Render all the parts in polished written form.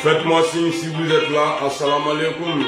Faites-moi signe si vous êtes là. Assalamu alaikum.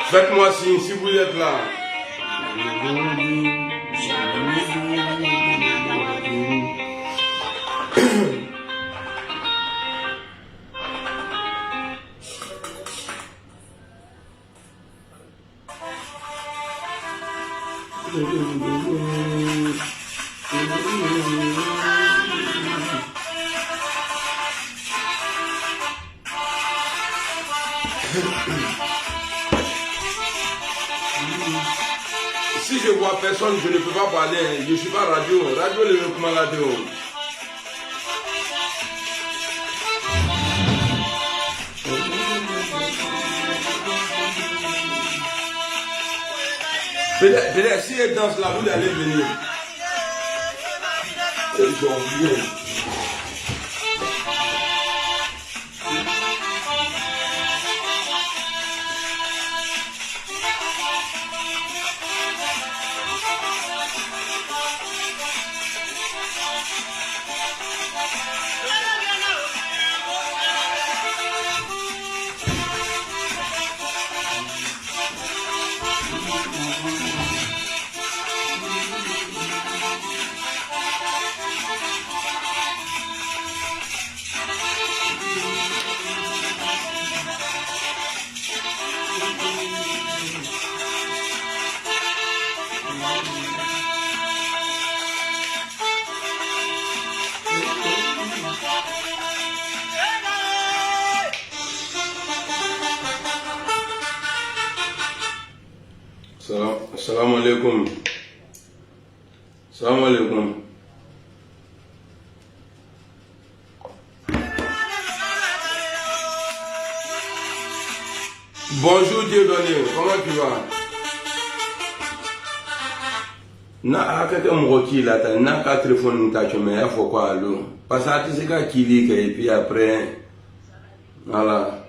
Faites-moi signe si vous êtes là. Si je vois personne, je ne peux pas parler. Je ne suis pas radio. Radio, le recommande radio. Peut-être si elle danse là, vous allez venir. Ils ont oublié. Salam alaikum. Salam alaikum. Bonjour Dieudonné, comment tu vas? Na akaka mroki là, na ka téléphone ta chome, il faut quoi allo? Parce que tu sais qu'à qui et puis après voilà.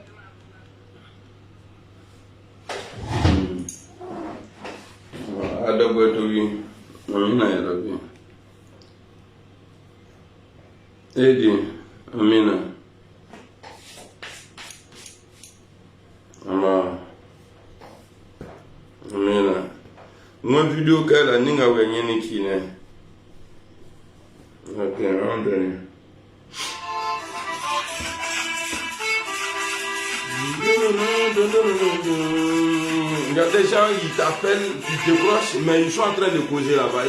Adabo to bi amina ya rabbi edi amina ama amina mo video kala ninga wenye nikine okay andoni il y a des gens, ils t'appellent, tu décroches, mais ils sont en train de causer là-bas.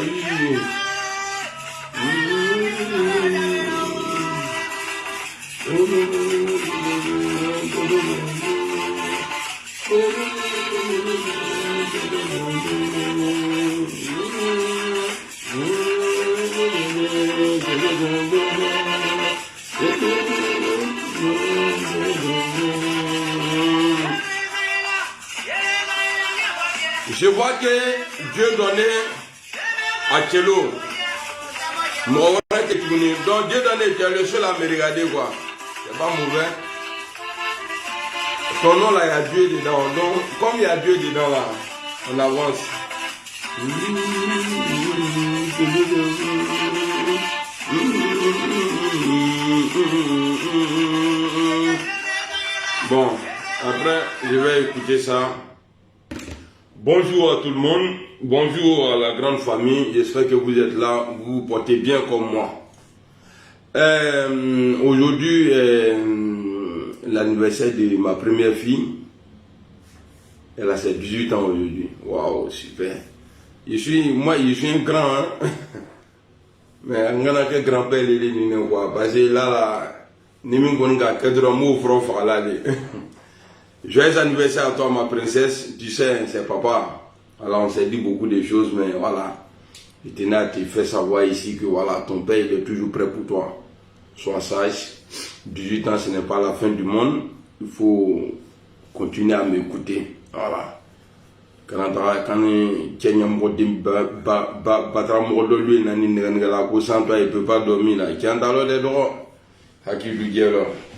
Je vois que Dieu donnait à Tchélo. Donc Dieu donnait, tu es le seul à me regarder quoi. C'est pas mauvais. Ton nom là, il y a Dieu dedans. Donc, comme il y a Dieu dedans là, on avance. Bon, après, je vais écouter ça. Bonjour à tout le monde, bonjour à la grande famille, j'espère que vous êtes là, vous vous portez bien comme moi. Aujourd'hui, l'anniversaire de ma première fille, elle a ses 18 ans aujourd'hui. Waouh, super. Je suis un grand, hein? Mais on a que grand-père, il est quoi, parce que là, joyeux anniversaire à toi, ma princesse. Tu sais, c'est papa. Alors, on s'est dit beaucoup de choses, mais voilà. Je tenais à te faire savoir ici que voilà, ton père il est toujours prêt pour toi. Sois sage. 18 ans, ce n'est pas la fin du monde. Il faut continuer à m'écouter. Voilà. Quand il ne peut pas dormir là.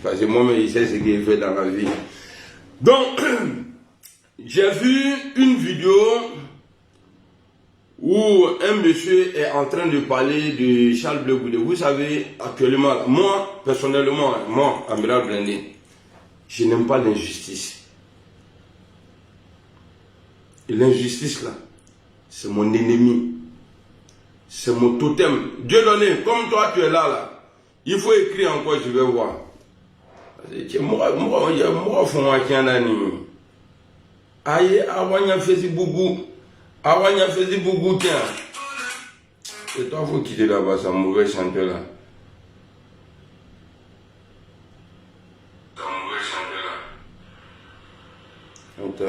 Parce que moi-même, il sait ce qu'il fait dans la vie. Donc, j'ai vu une vidéo où un monsieur est en train de parler de Charles Blé Goudé. Vous savez, actuellement, moi, personnellement, moi, Amiral Blindé, je n'aime pas l'injustice. Et l'injustice, là, c'est mon ennemi. C'est mon totem. Dieu donné, comme toi, tu es là, là. Il faut écrire encore, je vais voir. Aïe, Awanya faisait beaucoup. Awanya faisait beaucoup, tiens. C'est toi, il faut quitter là-bas, ce mauvais chanteur là.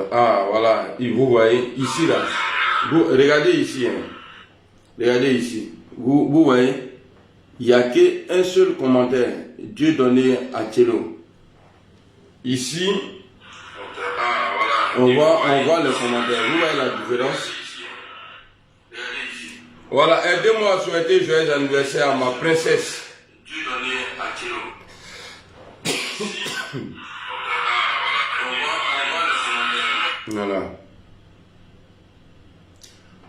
Ah, voilà, vous voyez, ici là. Vous, regardez ici, hein. Regardez ici. Vous voyez, il n'y a qu'un seul commentaire. Dieu donné à Tchélo. Ici, on voit le commentaire. Vous voyez la différence? Voilà, aidez-moi à souhaiter joyeux anniversaire à ma princesse. Dieu donné à Tchélo. Voilà.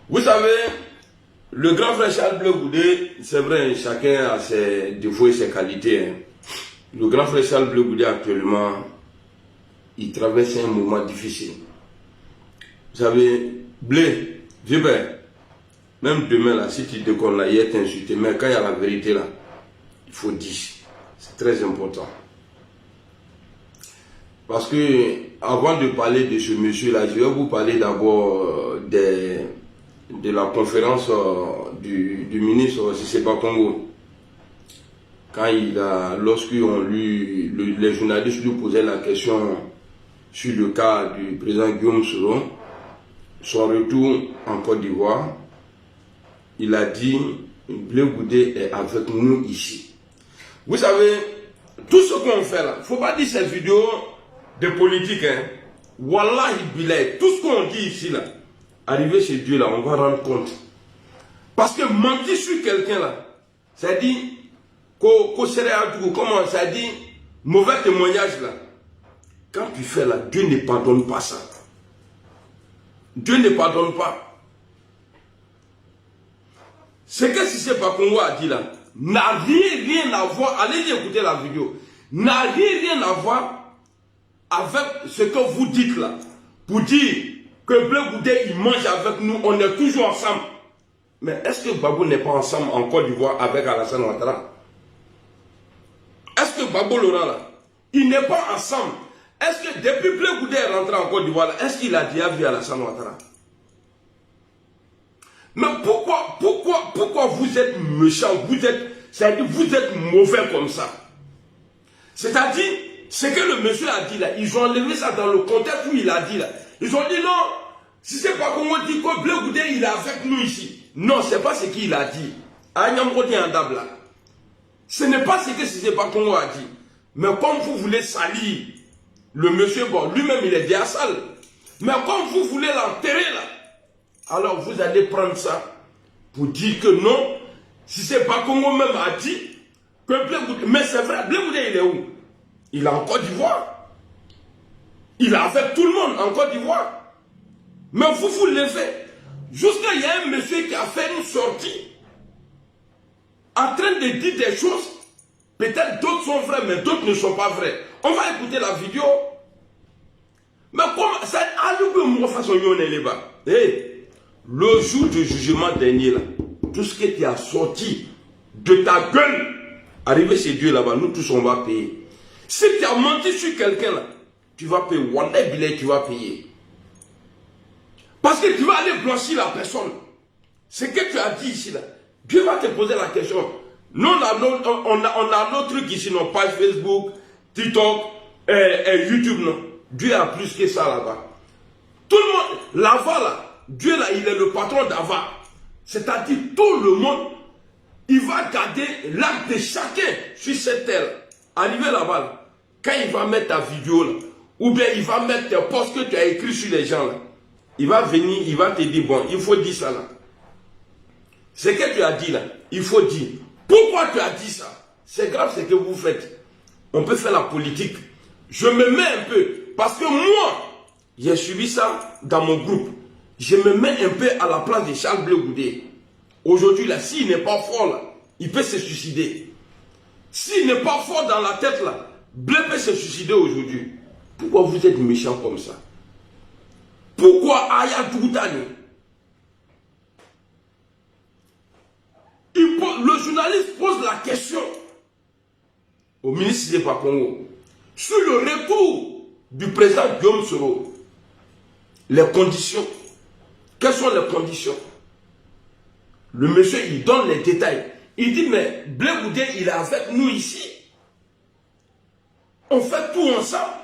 Vous savez, le grand frère Charles Blé Goudé, c'est vrai, chacun a ses défauts et ses qualités. Hein. Le grand frère Charles Blé Goudé actuellement, il traverse un moment difficile. Vous savez, Blé, vieux père, même demain là, si tu te connais là, il est insulté, mais quand il y a la vérité là, il faut dire. C'est très important. Parce que, avant de parler de ce monsieur-là, je vais vous parler d'abord de la conférence du ministre Sissépa Congo. Quand les journalistes lui posaient la question sur le cas du président Guillaume Soro, son retour en Côte d'Ivoire, il a dit, Blé Goudé est avec nous ici. Vous savez, tout ce qu'on fait là, il ne faut pas dire cette vidéo de politique, hein. Wallahi bilay, tout ce qu'on dit ici là, arrivé chez Dieu là, on va rendre compte. Parce que mentir sur quelqu'un là, ça dit, comment ça dit, mauvais témoignage là. Quand tu fais là, Dieu ne pardonne pas ça. Dieu ne pardonne pas. Ce que Sissépa Congo a dit là, n'a rien à voir, allez écouter la vidéo, n'a rien à voir avec ce que vous dites là, pour dire que Blé Goudé il mange avec nous, on est toujours ensemble. Mais est-ce que Gbagbo n'est pas ensemble en Côte d'Ivoire avec Alassane Ouattara? Est-ce que Gbagbo Laurent là, il n'est pas ensemble? Est-ce que depuis Blé Goudé est rentré en Côte d'Ivoire, est-ce qu'il a déjà vu Alassane Ouattara? Mais pourquoi vous êtes méchant, vous êtes mauvais comme ça? C'est-à-dire, ce que le monsieur a dit là, ils ont enlevé ça dans le contexte où il a dit là. Ils ont dit non, si c'est pas comme on dit que Blé Goudé il est avec nous ici. Non, c'est pas ce qu'il a dit. Ce n'est pas ce que c'est pas Congo a dit. Mais comme vous voulez salir le monsieur, bon, lui-même il est déjà sale. Mais comme vous voulez l'enterrer là, alors vous allez prendre ça pour dire que non, si c'est pas Congo même a dit que Blé Goudé, mais c'est vrai, Blé Goudé il est où? Il est en Côte d'Ivoire. Il est avec tout le monde en Côte d'Ivoire. Mais vous levez. Jusqu'à il y a un monsieur qui a fait une sortie en train de dire des choses. Peut-être d'autres sont vraies, mais d'autres ne sont pas vraies. On va écouter la vidéo. Mais comment ça a le façon le jour du jugement dernier, là, tout ce que tu as sorti de ta gueule, arrivé chez Dieu là-bas, nous tous on va payer. Si tu as menti sur quelqu'un là, tu vas payer. Wallah billet, tu vas payer. Parce que tu vas aller blanchir la personne. Ce que tu as dit ici là, Dieu va te poser la question. Nous on a notre truc ici, nos pages Facebook, TikTok, YouTube, non. Dieu a plus que ça là-bas. Tout le monde, là-bas là, Dieu là, il est le patron d'Ava. C'est-à-dire tout le monde, il va garder l'acte de chacun sur cette terre. Arrivé là-bas, là, quand il va mettre ta vidéo là, ou bien il va mettre tes posts que tu as écrit sur les gens là, il va venir, il va te dire, bon, il faut dire ça là. Ce que tu as dit là, il faut dire. Pourquoi tu as dit ça? C'est grave ce que vous faites. On peut faire la politique. Je me mets un peu, parce que moi, j'ai suivi ça dans mon groupe. Je me mets un peu à la place de Charles Blé Goudé. Aujourd'hui, là, s'il n'est pas fort, là, il peut se suicider. S'il n'est pas fort dans la tête, là, Blé peut se suicider aujourd'hui. Pourquoi vous êtes méchant comme ça? Pourquoi Aya Doudani? Le journaliste pose la question au ministre de Congo sur le retour du président Guillaume Soro. Les conditions. Quelles sont les conditions? Le monsieur, il donne les détails. Il dit, mais Blé Goudé, il est avec nous ici. On fait tout ensemble.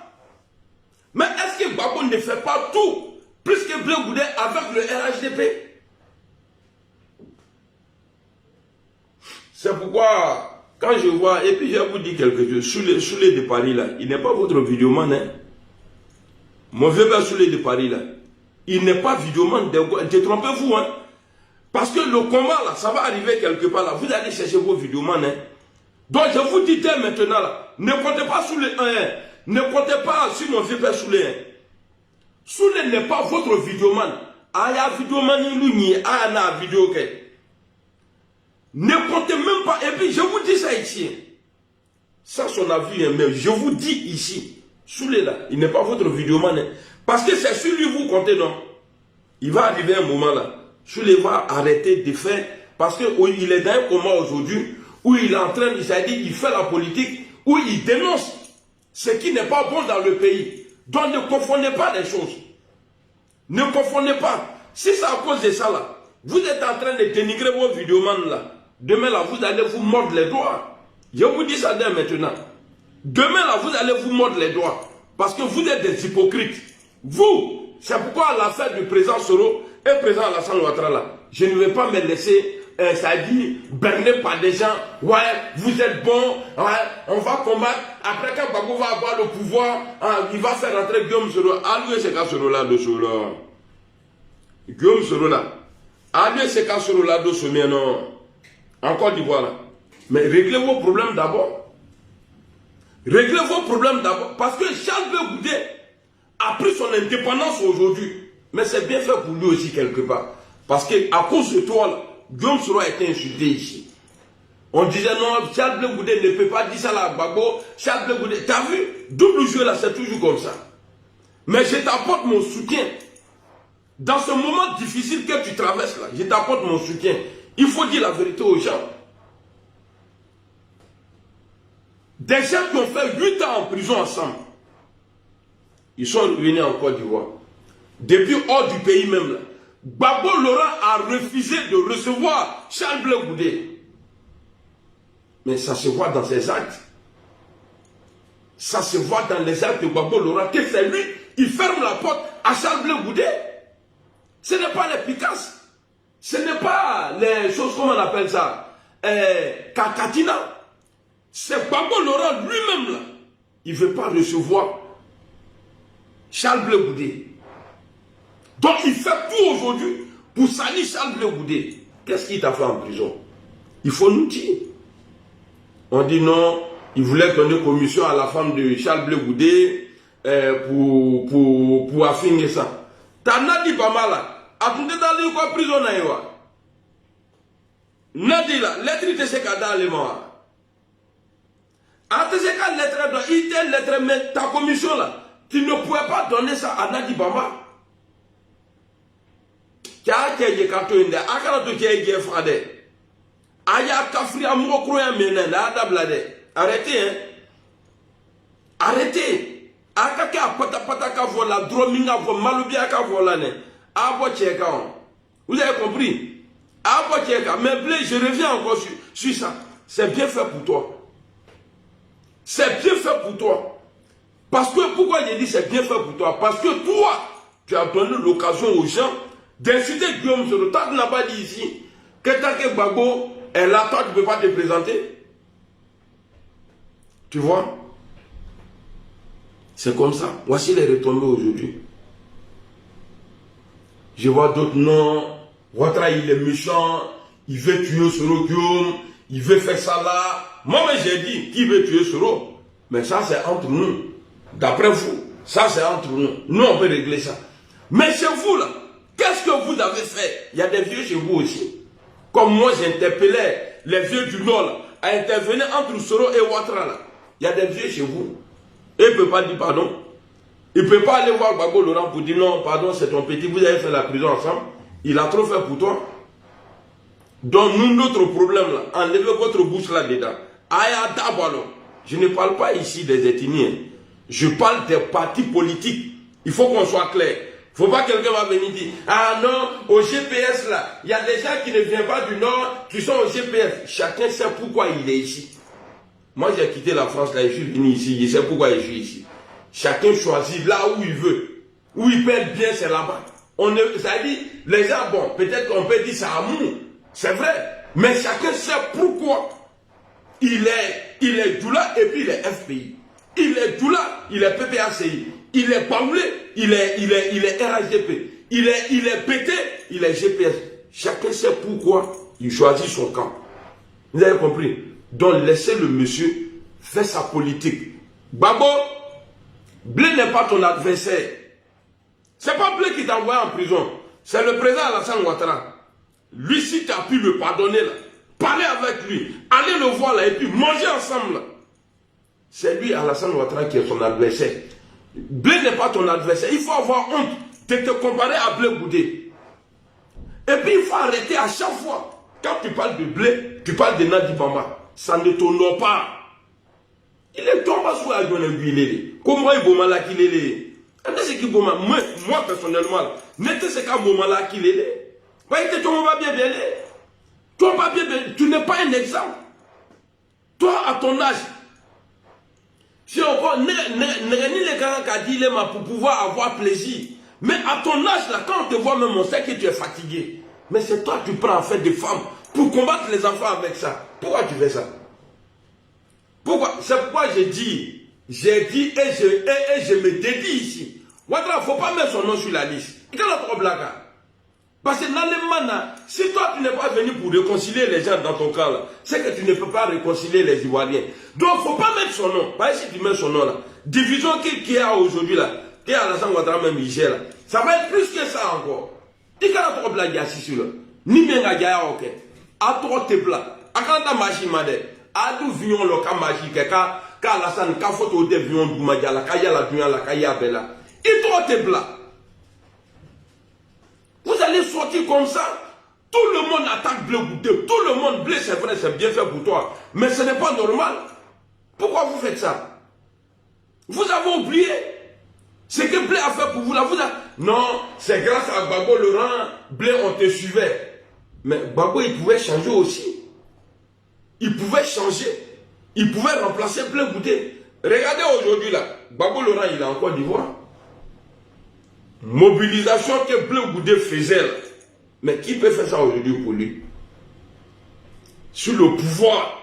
Mais est-ce que Gbagbo ne fait pas tout plus que Blé Goudé avec le RHDP? C'est pourquoi, quand je vois, et puis je vais vous dire quelque chose, Soulé de Paris là, il n'est pas votre vidéoman, hein. Mon vieux père Soulé de Paris là, il n'est pas vidéoman, détrompez-vous, hein. Parce que le combat là, ça va arriver quelque part là, vous allez chercher vos vidéomans, hein. Donc je vous dis dès maintenant là, ne comptez pas sur les 1, hein. Ne comptez pas sur mon vieux père Soulé, hein. Soulé n'est pas votre vidéoman. Aya vidéoman, il y a une vidéo, ok. Ne comptez même pas. Et puis je vous dis ça ici. Ça son avis, mais je vous dis ici. Soulé là, il n'est pas votre vidéoman. Hein. Parce que c'est sur lui vous comptez, non. Il va arriver un moment là. Soulé va arrêter de faire. Parce qu'il est dans un coma aujourd'hui. Où il est en train, c'est-à-dire il fait la politique. Où il dénonce ce qui n'est pas bon dans le pays. Donc ne confondez pas les choses. Ne confondez pas. Si c'est à cause de ça là, vous êtes en train de dénigrer vos vidéomans là. Demain là, vous allez vous mordre les doigts. Je vous dis ça dès maintenant. Demain là, vous allez vous mordre les doigts. Parce que vous êtes des hypocrites. Vous, c'est pourquoi l'affaire du président Soro et le président Alassane Ouattara là, je ne vais pas me laisser, ça dit, berner par des gens. Ouais, vous êtes bons, ouais, on va combattre. Après quand Gbagbo va avoir le pouvoir, il va faire rentrer Guillaume Soro. Ah lui, c'est qu'à Soro là, de Soro là. Guillaume Soro là. Ah lui, c'est qu'à Soro là, de Soro non. En Côte d'Ivoire là. Mais réglez vos problèmes d'abord. Réglez vos problèmes d'abord. Parce que Charles Blé Goudé a pris son indépendance aujourd'hui. Mais c'est bien fait pour lui aussi quelque part. Parce qu'à cause de toi là, Guillaume Soro a été insulté ici. On disait non, Charles Blé Goudé ne peut pas dire ça là à Gbagbo. Charles Blé Goudé, t'as vu? Double jeu là, c'est toujours comme ça. Mais je t'apporte mon soutien. Dans ce moment difficile que tu traverses là, je t'apporte mon soutien. Il faut dire la vérité aux gens. Des gens qui ont fait 8 ans en prison ensemble, ils sont revenus en Côte d'Ivoire. Depuis hors du pays même là, Gbagbo Laurent a refusé de recevoir Charles Blé Goudé. Mais ça se voit dans ses actes. Ça se voit dans les actes de Gbagbo Laurent que c'est lui, il ferme la porte à Charles Blé Goudé. Ce n'est pas les Picasses. Ce n'est pas les choses, comment on appelle ça, Kakatina. C'est Gbagbo Laurent lui-même là. Il ne veut pas recevoir Charles Blé Goudé. Donc il fait tout aujourd'hui pour salir Charles Blé Goudé. Qu'est-ce qu'il t'a fait en prison? Il faut nous dire. On dit non, il voulait donner commission à la femme de Charles Blé Goudé pour affiner ça. T'en as dit pas mal là. atunde dali ko prison na yiwa nadila lettre de ce cas dans le mois ante ce cas lettre do ite lettre mais ta commission là tu ne pouvais pas donner ça à Nadi Bamba kya keje kato inde akara to keje frade aya kafri amu kroya mena la dablade arrêtez hein arrêtez akaka pata pata ka vola drominga vo malubia ka vola ne abo cheka on vous avez compris abo cheka mais blé je reviens encore sur ça c'est bien fait pour toi c'est bien fait pour toi parce que pourquoi j'ai dit c'est bien fait pour toi parce que toi tu as donné l'occasion aux gens d'insulter Guillaume Soro. Tu n'as pas dit ici que tant que Gbagbo est là, toi tu ne peux pas te présenter. Tu vois? C'est comme ça. Voici les retombées aujourd'hui. Je vois d'autres noms. Ouattara, il est méchant. Il veut tuer Soro Guillaume. Il veut faire ça là. Moi, j'ai dit qui veut tuer Soro. Mais ça, c'est entre nous. D'après vous, ça, c'est entre nous. Nous, on peut régler ça. Mais chez vous, là, qu'est-ce que vous avez fait? Il y a des vieux chez vous aussi. Comme moi, j'interpellais les vieux du Nord là, à intervenir entre Soro et Ouattara là. Il y a des vieux chez vous. Et il ne peut pas dire pardon. Il ne peut pas aller voir Gbagbo Laurent pour dire non, pardon, c'est ton petit, vous avez fait la prison ensemble. Il a trop fait pour toi. Donc nous, notre problème là, enlevez votre bouche là-dedans. Aya Dabalo. Je ne parle pas ici des ethniens. Je parle des partis politiques. Il faut qu'on soit clair. Il ne faut pas que quelqu'un va venir dire ah non, au GPS là, il y a des gens qui ne viennent pas du Nord, qui sont au GPS. Chacun sait pourquoi il est ici. Moi j'ai quitté la France là, je suis venu ici, je sais pourquoi je suis ici. Chacun choisit là où il veut. Où il perd bien, c'est là-bas. Ça dit, les gens, bon, peut-être qu'on peut dire c'est amour. C'est vrai. Mais chacun sait pourquoi il est Doula et puis il est FPI. Il est Doula, il est PPACI. Il est Paoulé, il est RHDP. Il est PT, il est GPS. Chacun sait pourquoi il choisit son camp. Vous avez compris? Donc laissez le monsieur faire sa politique. Gbagbo, Blé n'est pas ton adversaire. C'est pas Blé qui t'a envoyé en prison. C'est le président Alassane Ouattara. Lui, si tu as pu le pardonner, là, parler avec lui, aller le voir là et puis manger ensemble. Là. C'est lui, Alassane Ouattara, qui est son adversaire. Blé n'est pas ton adversaire. Il faut avoir honte de te comparer à Blé Goudé. Et puis il faut arrêter à chaque fois. Quand tu parles de Blé, tu parles de Nadi Bamba. Ça ne t'honore pas. Il est tombé sous la gueule de comment il bomala qu'il est. Moi personnellement, n'était ce qu'un bomala qu'il est. Toi, tu n'es pas un exemple. Toi, à ton âge, si on voit, les gars qui a dit pour pouvoir avoir plaisir. Mais à ton âge, là, quand on te voit même, on sait que tu es fatigué. Mais c'est toi qui prends en fait des femmes pour combattre les enfants avec ça. Pourquoi tu fais ça? Pourquoi? C'est pourquoi j'ai dit et je me dédie ici. Ouattara, il ne faut pas mettre son nom sur la liste. Il y a notre blague. Parce que dans les manas, si toi tu n'es pas venu pour réconcilier les gens dans ton camp, c'est que tu ne peux pas réconcilier les Ivoiriens. Donc il ne faut pas mettre son nom. Pas si tu mets son nom là. Division qu'il y a aujourd'hui là, qui est à Alassane Ouattara même Michel là, ça va être plus que ça encore. Il y a notre blague ici là. Ni bien à Gaïa, ok. À toi tes plats. À quand ta machine madé. À d'où vient le cas magique, car Alassane, car photo de vion du Madjala, car y'a la dunya, la kaya bella. Et toi tes plats. Vous allez sortir comme ça. Tout le monde attaque Blé Goudé. Tout le monde Blé, c'est vrai, c'est bien fait pour toi. Mais ce n'est pas normal. Pourquoi vous faites ça? Vous avez oublié ce que Blé a fait pour vous là. Non, c'est grâce à Gbagbo Laurent, Blé, on te suivait. Mais Gbagbo, il pouvait changer aussi. Il pouvait changer. Il pouvait remplacer Blé Goudé. Regardez aujourd'hui là. Gbagbo Laurent, il est en Côte d'Ivoire. Mobilisation que Blé Goudé faisait là. Mais qui peut faire ça aujourd'hui pour lui? Sur le pouvoir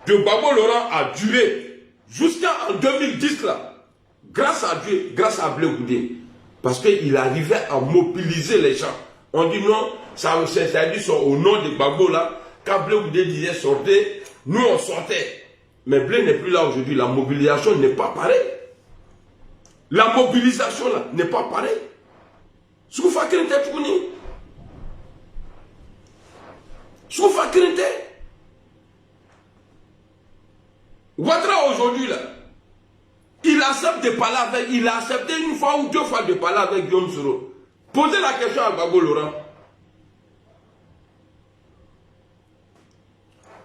de Gbagbo Laurent a duré jusqu'en 2010 là. Grâce à Dieu, grâce à Blé Goudé. Parce qu'il arrivait à mobiliser les gens. On dit non, ça a dit au nom de Gbagbo là. Quand Blé Goudé disait sortez, nous on sortait. Mais Blé n'est plus là aujourd'hui. La mobilisation n'est pas pareille. La mobilisation là n'est pas pareille. Soufa Krinte Tchouni. Soufa Krinte. Ouattara aujourd'hui là, il accepte de parler avec, il a accepté une fois ou deux fois de parler avec Guillaume Soro. Posez la question à Gbagbo Laurent.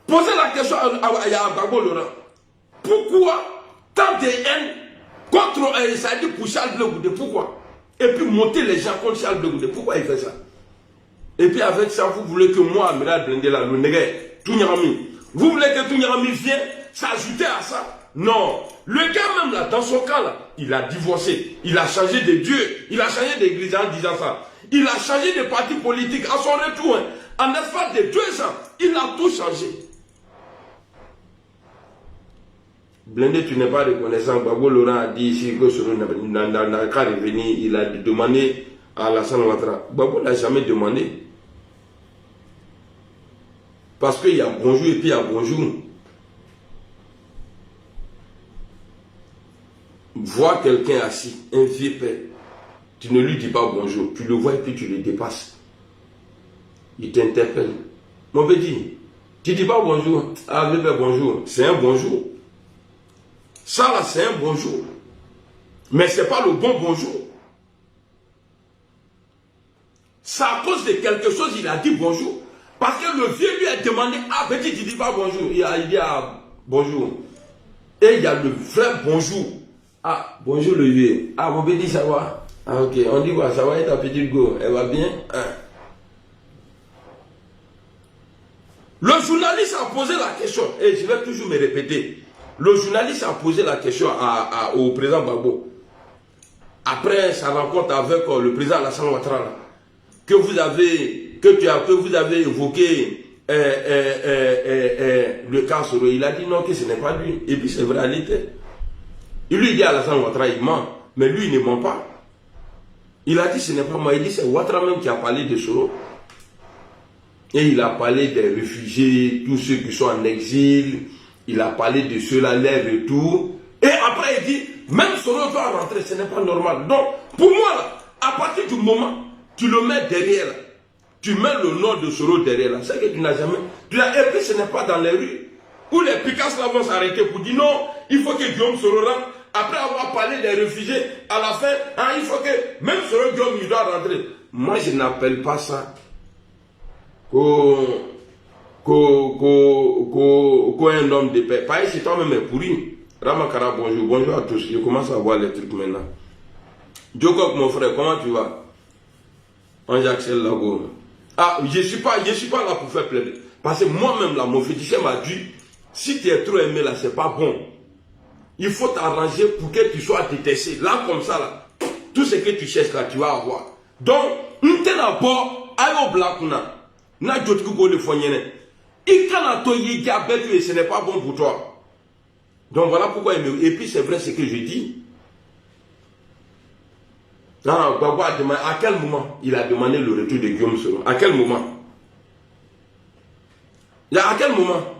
Posez la question à Gbagbo Laurent. Pourquoi tant de haine contre Saïdi pour Charles Blé Goudé? Pourquoi? Et puis monter les gens contre Charles Blé Goudé. Pourquoi il fait ça? Et puis avec ça, vous voulez que moi, Amiral Blindela, le nègre, Tounyarami, vous voulez que Tounyarami vienne s'ajouter à ça? Non. Le gars même là, dans son cas là, il a divorcé. Il a changé de Dieu. Il a changé d'église en disant ça. Il a changé de parti politique. À son retour, hein, en espace de 2 ans, il a tout changé. Blindé, tu n'es pas reconnaissant. Gbagbo Laurent a dit ici que Soro n'a qu'à revenir. Il a demandé à Alassane Ouattara. Gbagbo n'a jamais demandé. Parce qu'il y a bonjour et puis il y a bonjour. Vois quelqu'un assis, un vieux père, tu ne lui dis pas bonjour, tu le vois et puis tu le dépasses. Il t'interpelle. Mon petit, tu ne dis pas bonjour. Ah, vieux père, bonjour. C'est un bonjour. Ça là, c'est un bonjour. Mais ce n'est pas le bon bonjour. C'est à cause de quelque chose, il a dit bonjour. Parce que le vieux lui a demandé, ah petit, tu ne dis pas bonjour. Il dit, ah, bonjour. Et il y a le vrai bonjour. Ah, bonjour le vieux. Ah, mon petit, ça va? Ah, ok. On dit quoi? Ça va, et ta petite go? Elle va bien? Hein? Le journaliste a posé la question, et je vais toujours me répéter. Le journaliste a posé la question au président Gbagbo. Après sa rencontre avec le président Alassane Ouattara, que vous avez évoqué le cas Soro, il a dit non, que ce n'est pas lui. Et puis c'est vrai, elle était. Il lui dit à Alassane Ouattara, il ment. Mais lui, il ne ment pas. Il a dit, ce n'est pas moi. Il dit, c'est Ouattara même qui a parlé de Soro. Et il a parlé des réfugiés, tous ceux qui sont en exil. Il a parlé de ceux-là, les retours. Et après, il dit, même Soro doit rentrer, ce n'est pas normal. Donc, pour moi, là, à partir du moment, tu le mets derrière, là, tu mets le nom de Soro derrière, là, c'est que tu n'as jamais... Et puis, ce n'est pas dans les rues où les Picasso vont s'arrêter pour dire non, il faut que Guillaume Soro rentre. Après avoir parlé des réfugiés, à la fin, hein, il faut que même Soro Guillaume, il doit rentrer. Moi, je n'appelle pas ça qu'un homme de paix. Pareil, c'est toi-même est pourri. Ramakara, bonjour. Bonjour à tous. Je commence à voir les trucs maintenant. Jokok, mon frère, comment tu vas? Ange-Axel Lago. Ah, je suis pas là pour faire plaider. Parce que moi-même, là, mon féticheur m'a dit, si tu es trop aimé, là, c'est pas bon. Il faut t'arranger pour que tu sois détesté. Là, comme ça, là, tout ce que tu cherches, là, tu vas avoir. Donc, nous t'en pas, aïe au black, n'a d'autre que le foyer. Et quand tu es diabète, ce n'est pas bon pour toi. Donc, voilà pourquoi il me... Et puis, c'est vrai ce que je dis. Non, Gbagbo a demandé, à quel moment il a demandé le retour de Guillaume Soro? À quel moment? À quel moment?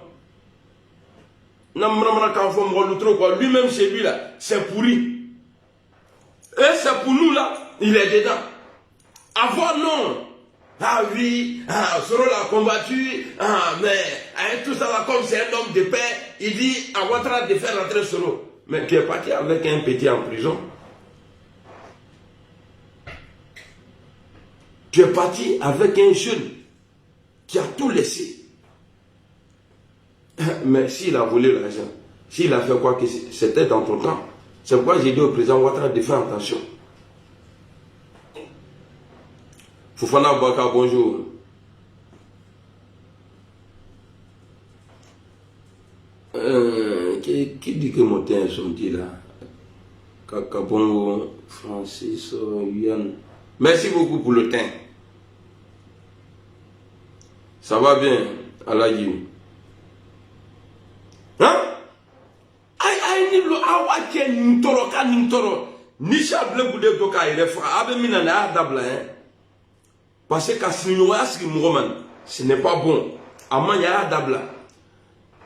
Lui-même chez lui là, c'est pourri. Et c'est pour nous là, il est dedans. Avant non. Ah oui, Soro l'a combattu, mais tout ça là, comme c'est un homme de paix, il dit à Ouattara de faire rentrer Soro. Mais tu es parti avec un petit en prison. Tu es parti avec un jeune qui a tout laissé. Mais s'il a volé l'argent, s'il a fait quoi que c'était dans ton temps, c'est pourquoi j'ai dit au président Ouattara de faire attention. Fofana Bouaka, bonjour. Qui dit que mon teint est sorti là? Kakabongo, Francis, Yann. Merci beaucoup pour le teint. Ça va bien, Alaï. Hein? Aïe, ni lo awache ni toro ka ni toro. Ni Charles Blé Goudé doka irefa. Abe mina na adabla hein. Parce que Kassinouya si Mouroman, ce n'est pas bon. Amanya adabla.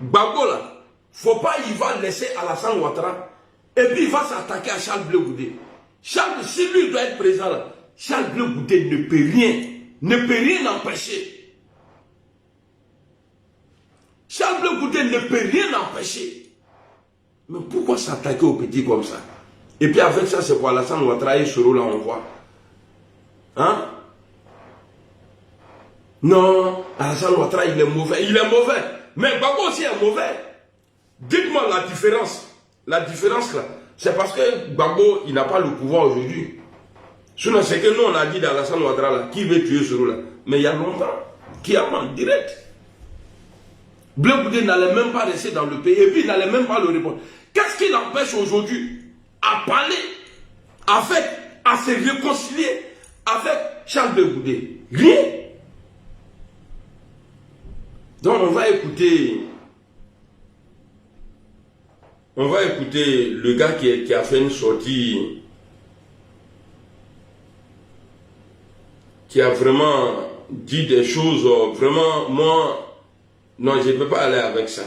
Gbagbo là, faut pas il va laisser Alassane Ouattara et puis il va s'attaquer à Charles Blé Goudé. Charles, si lui doit être présent là, Charles Blé Goudé ne peut rien empêcher. Charles Blé Goudé ne peut rien empêcher. Mais pourquoi s'attaquer aux petits comme ça? Et puis avec ça, c'est quoi? Alassane Ouattara et Soro, là, on voit. Hein? Non, Alassane Ouattara, il est mauvais. Il est mauvais. Mais Gbagbo aussi est mauvais. Dites-moi la différence. La différence, là, c'est parce que Gbagbo, il n'a pas le pouvoir aujourd'hui. Sinon, c'est que nous, on a dit d'Alassane Ouattara, là, qui veut tuer Soro, là. Mais il y a longtemps, qui a en direct. Blé Goudé n'allait même pas rester dans le pays. Et puis, il n'allait même pas le répondre. Qu'est-ce qui l'empêche aujourd'hui à parler, à se réconcilier avec Charles Blé Goudé? Rien. Donc on va écouter le gars qui a fait une sortie, qui a vraiment dit des choses, vraiment, moi, non, je ne peux pas aller avec ça.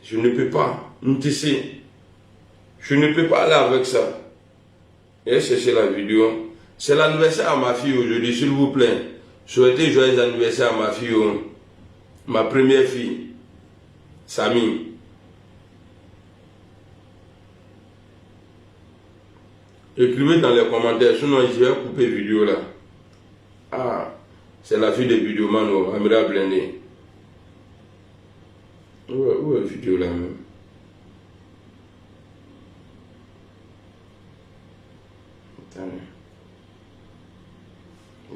Je ne peux pas. Je ne peux pas aller avec ça. Et cherchez la vidéo. C'est l'anniversaire à ma fille aujourd'hui, s'il vous plaît. Souhaitez joyeux anniversaire à ma fille, ma première fille, Samy. Écrivez dans les commentaires, sinon je vais couper la vidéo là. Ah, c'est la fille de Vidéoman, Amira Blendé. Où est la vidéo là même? Attendez.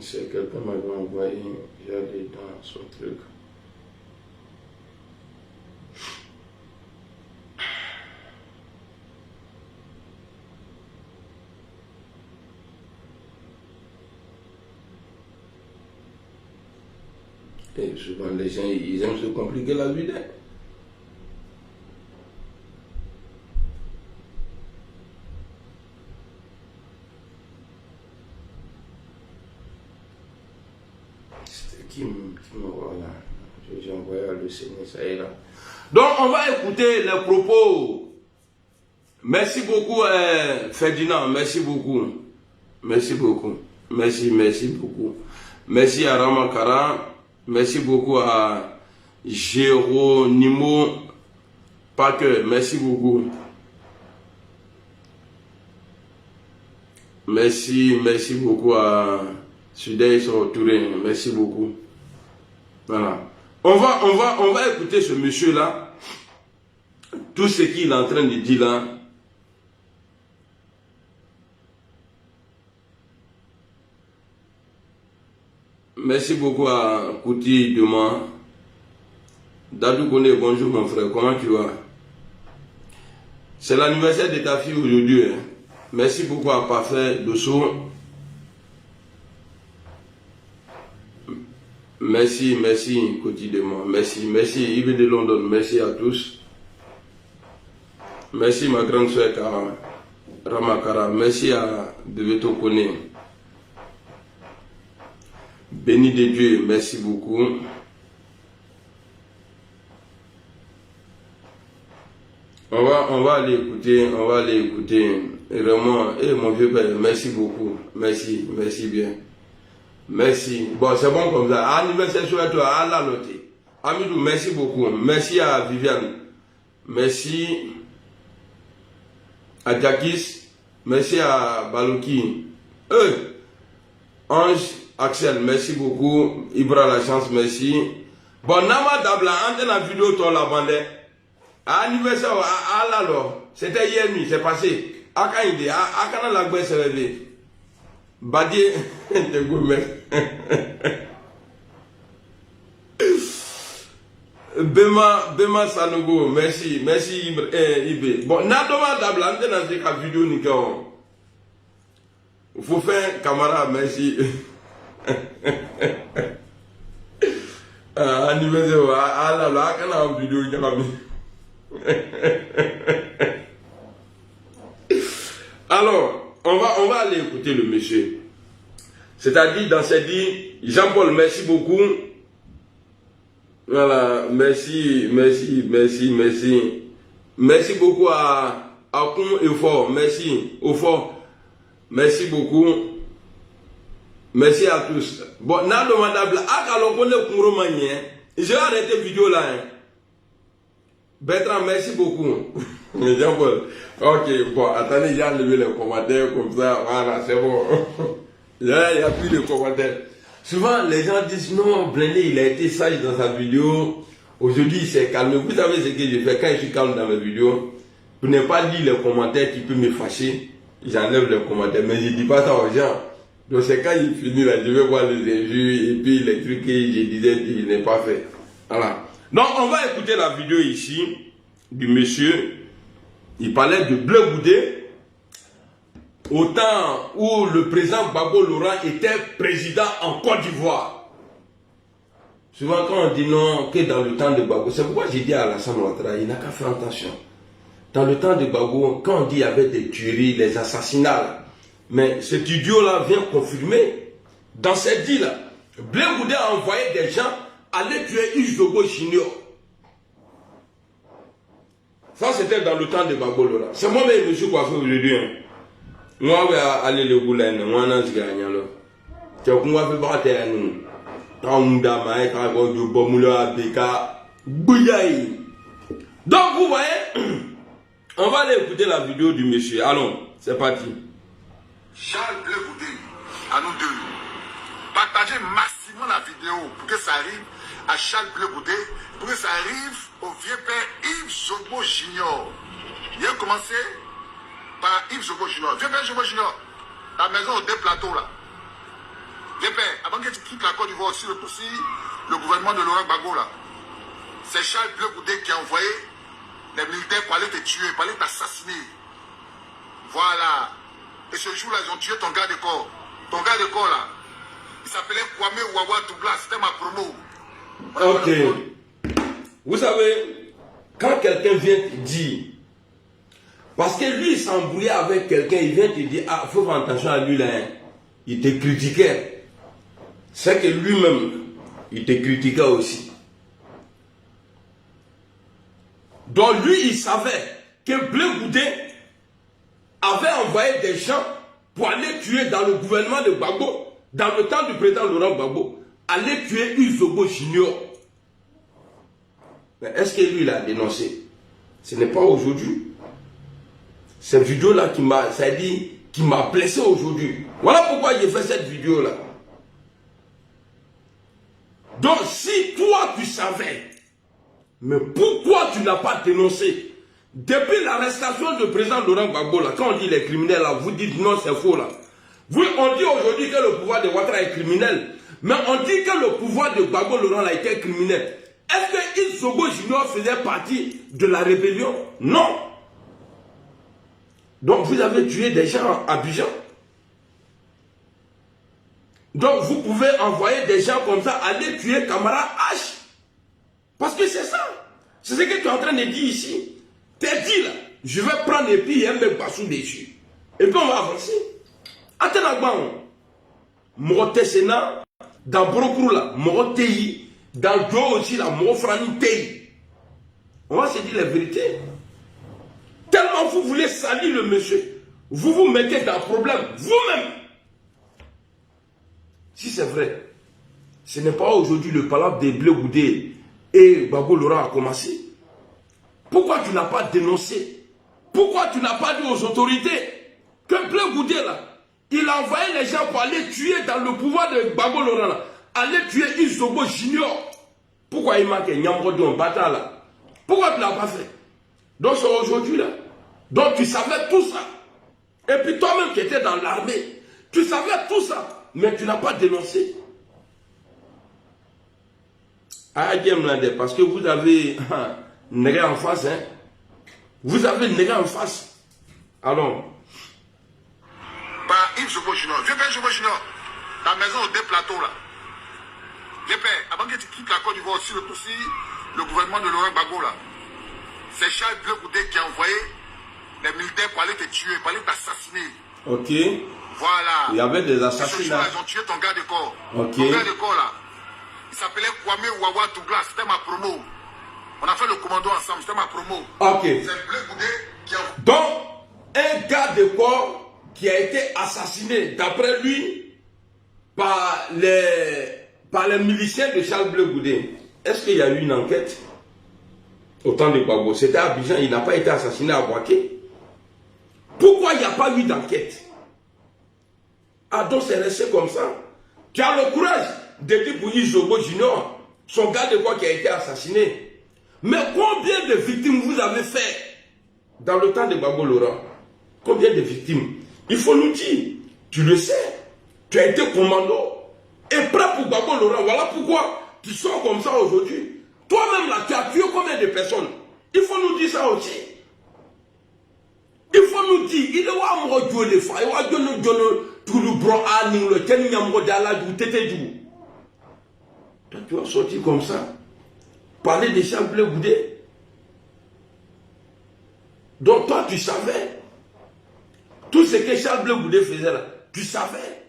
C'est quelqu'un m'avait envoyé, j'allais dans son truc. Et souvent les gens, ils aiment se compliquer la vie. Qui m'envoie là? J'ai envoyé à le Seigneur, ça est là. Donc on va écouter les propos. Merci beaucoup Ferdinand, merci beaucoup. Merci beaucoup. Merci beaucoup. Merci à Ramakara. Merci beaucoup à Géronimo Parker. Merci beaucoup. Merci beaucoup à Sudais Touré. Merci beaucoup. Voilà. On va écouter ce monsieur-là. Tout ce qu'il est en train de dire là. Merci beaucoup à Kouti Duma. Dadou Kone, bonjour mon frère. Comment tu vas? C'est l'anniversaire de ta fille aujourd'hui. Hein. Merci beaucoup à Parfait Dosso. Merci quotidiennement. Merci Yves de London. Merci à tous. Merci ma grande soeur Ramakara. Merci à Deveto Kone. Béni de Dieu, merci beaucoup. On va aller écouter. Vraiment, mon vieux père, merci beaucoup. Merci bien. Merci. Bon, c'est bon comme ça. Anniversaire sur toi, à la loté. Amidou, merci beaucoup. Merci à Viviane. Merci à Jakis. Merci à Balouki. Ange, Axel, merci beaucoup. Ibra la chance, merci. Bon, Nama Dabla, ante la vidéo, toi la bande. Anniversaire, alors, c'était hier nuit, c'est passé. Akaïde, Akana la gbé se réveille. Badié, de gourmet. Bema Sanogo, merci Ibe. Bon, Nadoma Dabla, ante la vidéo, Nikon. Faut faire camarade, merci. Anniversaire, là, quand on a une vidéo, alors, on va aller écouter le monsieur. C'est-à-dire, dans cette dit, Jean-Paul, merci beaucoup. Voilà, merci. Merci beaucoup à Koum Effort, merci, au fort. Merci beaucoup. Merci à tous. Bon, n'a demandable. J'ai arrêté la vidéo là. Hein. Bertrand, merci beaucoup. Jean-Paul. Ok, bon, attendez, j'ai enlevé les commentaires comme ça. Voilà, c'est bon. Il n'y a plus de commentaires. Souvent, les gens disent non, Blindé, il a été sage dans sa vidéo. Aujourd'hui, il s'est calmé. Vous savez ce que je fais quand je suis calme dans mes vidéos? Pour ne pas lire les commentaires qui peuvent me fâcher, j'enlève les commentaires. Mais je ne dis pas ça aux gens. Donc, c'est quand il finit là, je vais voir les injures et puis les trucs que je disais qu'il n'est pas fait. Voilà. Donc, on va écouter la vidéo ici du monsieur. Il parlait de Bleu Goudé au temps où le président Gbagbo Laurent était président en Côte d'Ivoire. Souvent, quand on dit non, que dans le temps de Gbagbo, c'est pourquoi j'ai dit à Alassane Ouattara, il n'a qu'à faire attention. Dans le temps de Gbagbo, quand on dit qu'il y avait des tueries, des assassinats, mais cet idiot-là vient confirmer dans cette dit-là. Bleu Goudé a envoyé des gens aller tuer Issogo Junior. Ça, c'était dans le temps de Gbagbo Laurent. C'est moi-même, je me suis coiffé aujourd'hui. Hein. Moi, je vais aller le boulot. Moi, je vais aller le boulot. Je vais aller le boulot. Donc, vous voyez, on va aller écouter la vidéo du monsieur. Allons, c'est parti. Charles Bleu Goudé, à nous deux. Partagez massivement la vidéo pour que ça arrive à Charles Bleu Goudé, pour que ça arrive au vieux père Yves Zogo Junior. Il a commencé par Yves Zogo Junior. Vieux père Zogo Junior, la maison au deux plateaux là. Vieux père, avant que tu quittes la Côte d'Ivoire aussi, le gouvernement de Laurent Gbagbo là, c'est Charles Bleu Goudé qui a envoyé les militaires pour aller te tuer, pour aller t'assassiner. Voilà. Et ce jour-là, ils ont tué ton gars de corps. Ton gars de corps là, il s'appelait Kwame Wawa Douglas, c'était ma promo. Ok. Vous savez, quand quelqu'un vient te dire, parce que lui il s'embrouillait avec quelqu'un, il vient te dire, ah, faut faire attention à lui là, hein. Il te critiquait. C'est que lui-même, il te critiquait aussi. Donc lui, il savait que Bleu Goudé avait envoyé des gens pour aller tuer dans le gouvernement de Gbagbo, dans le temps du président Laurent Gbagbo, aller tuer Issogo Junior. Mais est-ce que lui, il a dénoncé? Ce n'est pas aujourd'hui. Cette vidéo-là qui m'a blessé aujourd'hui. Voilà pourquoi j'ai fait cette vidéo-là. Donc, si toi, tu savais, mais pourquoi tu n'as pas dénoncé? Depuis l'arrestation du président Laurent Gbagbo, là, quand on dit les criminels, là, vous dites non, c'est faux, là. On dit aujourd'hui que le pouvoir de Ouattara est criminel, mais on dit que le pouvoir de Gbagbo Laurent là, était criminel. Est-ce que Issogo Junior faisait partie de la rébellion? Non. Donc vous avez tué des gens à Abidjan. Donc vous pouvez envoyer des gens comme ça aller tuer Camara H. Parce que c'est ça. C'est ce que tu es en train de dire ici. T'es dit là, je vais prendre et puis un mec bassou dessus. Et puis on va avancer. Attends, Mote Sena, dans Brokrou là, Mote Tei, dans Do aussi là, Mote Frani Tei. On va se dire la vérité. Tellement vous voulez salir le monsieur, vous vous mettez dans le problème vous-même. Si c'est vrai, ce n'est pas aujourd'hui le palabre des Bleu Goudé et Gbagbo Laurent a commencé. Pourquoi tu n'as pas dénoncé? Pourquoi tu n'as pas dit aux autorités que Bleu Goudé là, il a envoyé les gens pour aller tuer dans le pouvoir de Gbagbo Laurent là, aller tuer Issogo Junior? Pourquoi il manque un Nyamrodou, un bâtard là? Pourquoi tu ne l'as pas fait? Donc c'est aujourd'hui là. Donc tu savais tout ça. Et puis toi-même qui étais dans l'armée, tu savais tout ça, mais tu n'as pas dénoncé. Ah, parce que vous avez négé en face, hein. Vous avez négé en face. Allons. Par Yves Zogo Junior. Vieux père Zogo Junior, la maison au deux plateaux là. Vieux père, avant que tu quittes la Côte d'Ivoire aussi, le gouvernement de Laurent Gbagbo là, c'est Charles Bleu Goudé qui a envoyé les militaires pour aller te tuer, pour aller t'assassiner. Ok. Voilà. Il y avait des assassinats. Ils ont tué ton gars de corps. Ok. Ton gars de corps là, il s'appelait Kwame Wawa Douglas, c'était ma promo. On a fait le commando ensemble, c'était ma promo. Ok. C'est Bleu Goudé qui a... Donc, un gars de corps qui a été assassiné, d'après lui, par les miliciens de Charles Blé Goudé. Est-ce qu'il y a eu une enquête au temps de Gbagbo? C'était à Abidjan, il n'a pas été assassiné à Boaké. Pourquoi il n'y a pas eu d'enquête? Ah donc c'est resté comme ça. Tu as le courage de dire pour Izobo Junior, son gars de quoi qui a été assassiné. Mais combien de victimes vous avez fait dans le temps de Gbagbo Laurent? Combien de victimes? Il faut nous dire. Tu le sais. Tu as été commando. Et prêt pour Gbagbo Laurent. Voilà pourquoi tu sors comme ça aujourd'hui. Toi-même là, tu as tué combien de personnes? Il faut nous dire ça aussi. Il faut nous dire. Il est où à Dieu les frères? Il est où à Dieu tout le bro à nous le ten nyambo d'Allah du tété du. Tu as sorti comme ça. Parler de Charles Blé Goudé. Donc toi tu savais. Tout ce que Charles Blé Goudé faisait là. Tu savais.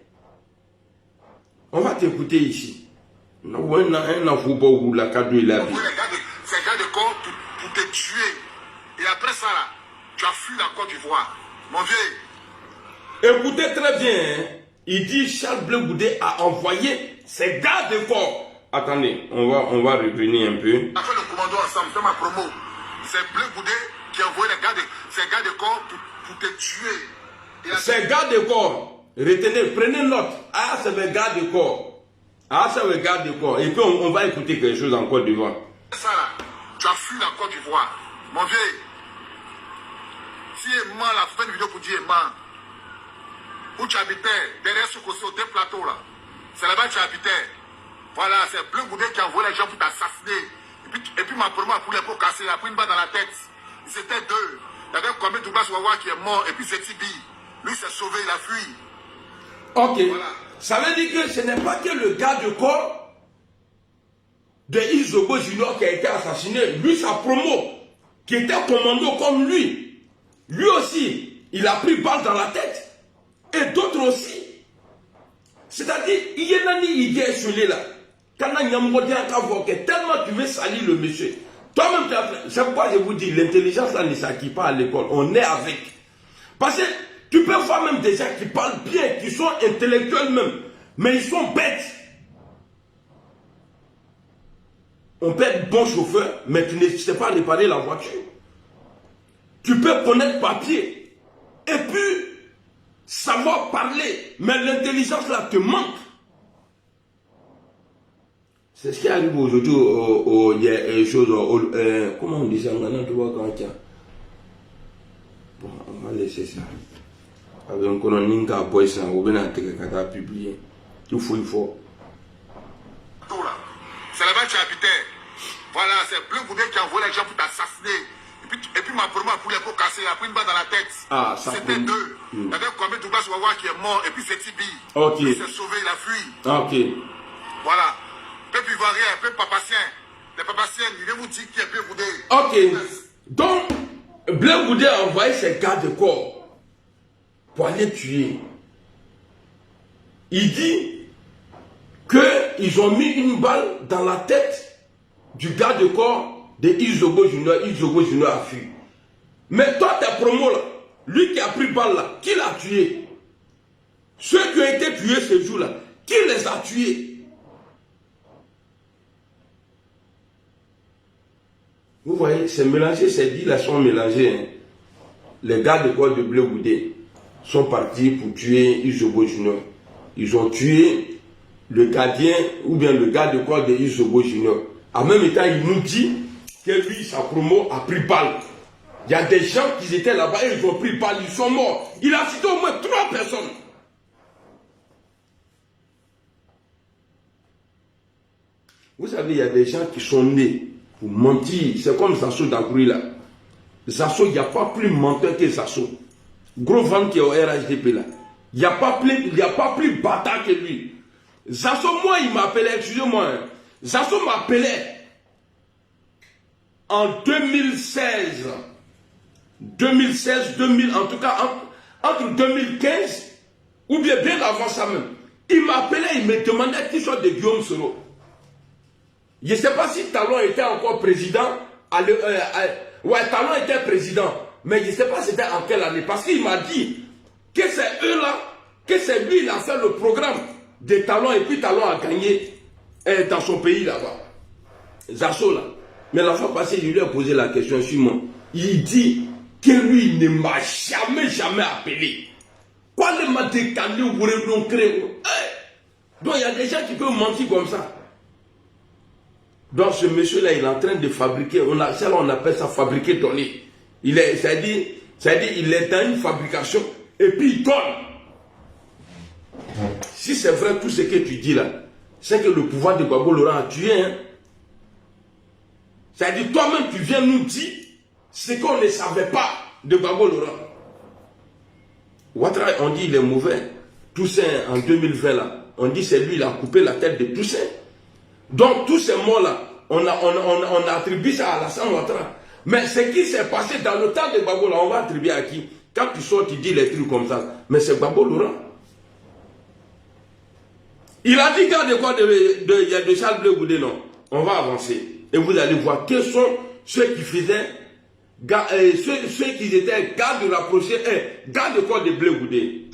On va t'écouter ici. Ces gars de corps pour te tuer. Et après ça là, tu as fui la Côte d'Ivoire. Mon vieux. Écoutez très bien. Hein? Il dit Charles Blé Goudé a envoyé ses gars de corps. Attendez, on va revenir un peu. On a fait le commando ensemble, c'est ma promo. C'est Blé Goudé qui a envoyé ses gars de corps pour te tuer. Ces gars de corps, retenez, prenez note. Ah, c'est mes gars de corps. Ah, c'est mes gars de corps. Et puis on va écouter quelque chose en Côte d'Ivoire. Ça là, tu as fui la Côte d'Ivoire. Mon vieux, si Emma là, faut faire une vidéo pour dire Emma. Où tu habitais, derrière ce côté, au plateau là. C'est là-bas que tu habitais. Voilà, c'est Blé Goudé qui a envoyé les gens pour t'assassiner. Et puis ma promo a pris les pots cassés, il a pris une balle dans la tête. Ils étaient deux. Il y avait combien de Douglas Wawa qui est mort, et puis c'est Tibi. Lui s'est sauvé, il a fui. Ok. Voilà. Ça veut dire que ce n'est pas que le gars de corps de Izobo Junior qui a été assassiné. Lui, sa promo, qui était commando comme lui. Lui aussi, il a pris balle dans la tête. Et d'autres aussi. C'est-à-dire, il y a une idée sur les là. Tellement tu veux salir le monsieur. Toi-même, c'est pourquoi je vous dis, l'intelligence là ne s'acquiert pas à l'école. On est avec. Parce que tu peux voir même des gens qui parlent bien, qui sont intellectuels même, mais ils sont bêtes. On peut être bon chauffeur, mais tu ne sais pas réparer la voiture. Tu peux connaître papier, et puis savoir parler, mais l'intelligence là te manque. C'est ce qui arrive aujourd'hui il y a des choses, comment on dit ça? Bon, on va laisser ça. Avec un coloninga boy, ça, on va publier. Il faut. C'est là-bas que tu habitais. Voilà, c'est Blé Goudé qui a envoyé les gens pour t'assassiner. Et puis ma promo a pris les pots cassés, il a pris une balle dans la tête. Ah, ça c'était deux. Il y avait combien de Douglas Wawa qui est mort, et puis c'est Tibi. Ok. Il s'est sauvé, il a fui. Ok. Voilà. Peuple ivoirien, peuple papacien. Les papaciens, il vient vous dire qui est Blé Goudé. Ok. Donc, Blé Goudé a envoyé ses gars de corps pour aller tuer. Il dit qu'ils ont mis une balle dans la tête du gars de corps de Izobo Junior. Izobo Junior a fui. Mais toi, tes promos là, lui qui a pris balle là, qui l'a tué? Ceux qui ont été tués ce jour-là, qui les a tués? Vous voyez, c'est mélangé, ces dix là sont mélangés. Hein. Les gars de corps de Blé Goudé sont partis pour tuer Izobo Junior. Ils ont tué le gardien ou bien le gars de corps de Izobo Junior. En même temps, il nous dit que lui, sa promo a pris balle. Il y a des gens qui étaient là-bas et ils ont pris balle, ils sont morts. Il a cité au moins 3 personnes. Vous savez, il y a des gens qui sont nés pour mentir. C'est comme Zasso Dagouri là. Zasso, il n'y a pas plus menteur que Zasso. Gros vent qui est au RHDP là. Il n'y a pas plus bâtard que lui. Zasso, moi, il m'appelait, excusez-moi. Hein. Zasso m'appelait en 2016. 2000, en tout cas, entre 2015 ou bien avant ça même. Il m'appelait, il me demandait qui soit de Guillaume Soro. Je ne sais pas si Talon était encore président. Ouais, Talon était président. Mais je ne sais pas c'était en quelle année. Parce qu'il m'a dit que c'est eux là, que c'est lui, il a fait le programme des talons et puis talons à gagner dans son pays là-bas. Zasso là. Mais la fois passée, je lui ai posé la question sur moi. Il dit que lui ne m'a jamais appelé. Quoi ne m'a décalé ou donc il y a des gens qui peuvent mentir comme ça. Donc ce monsieur-là, il est en train de fabriquer, on appelle ça fabriquer donner. C'est-à-dire, il est dans une fabrication et puis il donne. Si c'est vrai tout ce que tu dis là, c'est que le pouvoir de Gbagbo Laurent a tué. Hein? C'est-à-dire, toi-même, tu viens nous dire ce qu'on ne savait pas de Gbagbo Laurent. Ouattara, on dit il est mauvais. Toussaint, en 2020, là, on dit c'est lui, il a coupé la tête de Toussaint. Donc, tous ces mots-là, on a attribué ça à Alassane Ouattara. Mais ce qui s'est passé dans le temps de Gbagbo Laurent, on va attribuer à qui? Quand tu sors, tu dis les trucs comme ça. Mais c'est Gbagbo Laurent. Il a dit quand de quoi de Charles Blé Goudé, non. On va avancer. Et vous allez voir quels sont ceux qui faisaient, ceux qui étaient gardes rapprochés, gardes de quoi de Blé Goudé.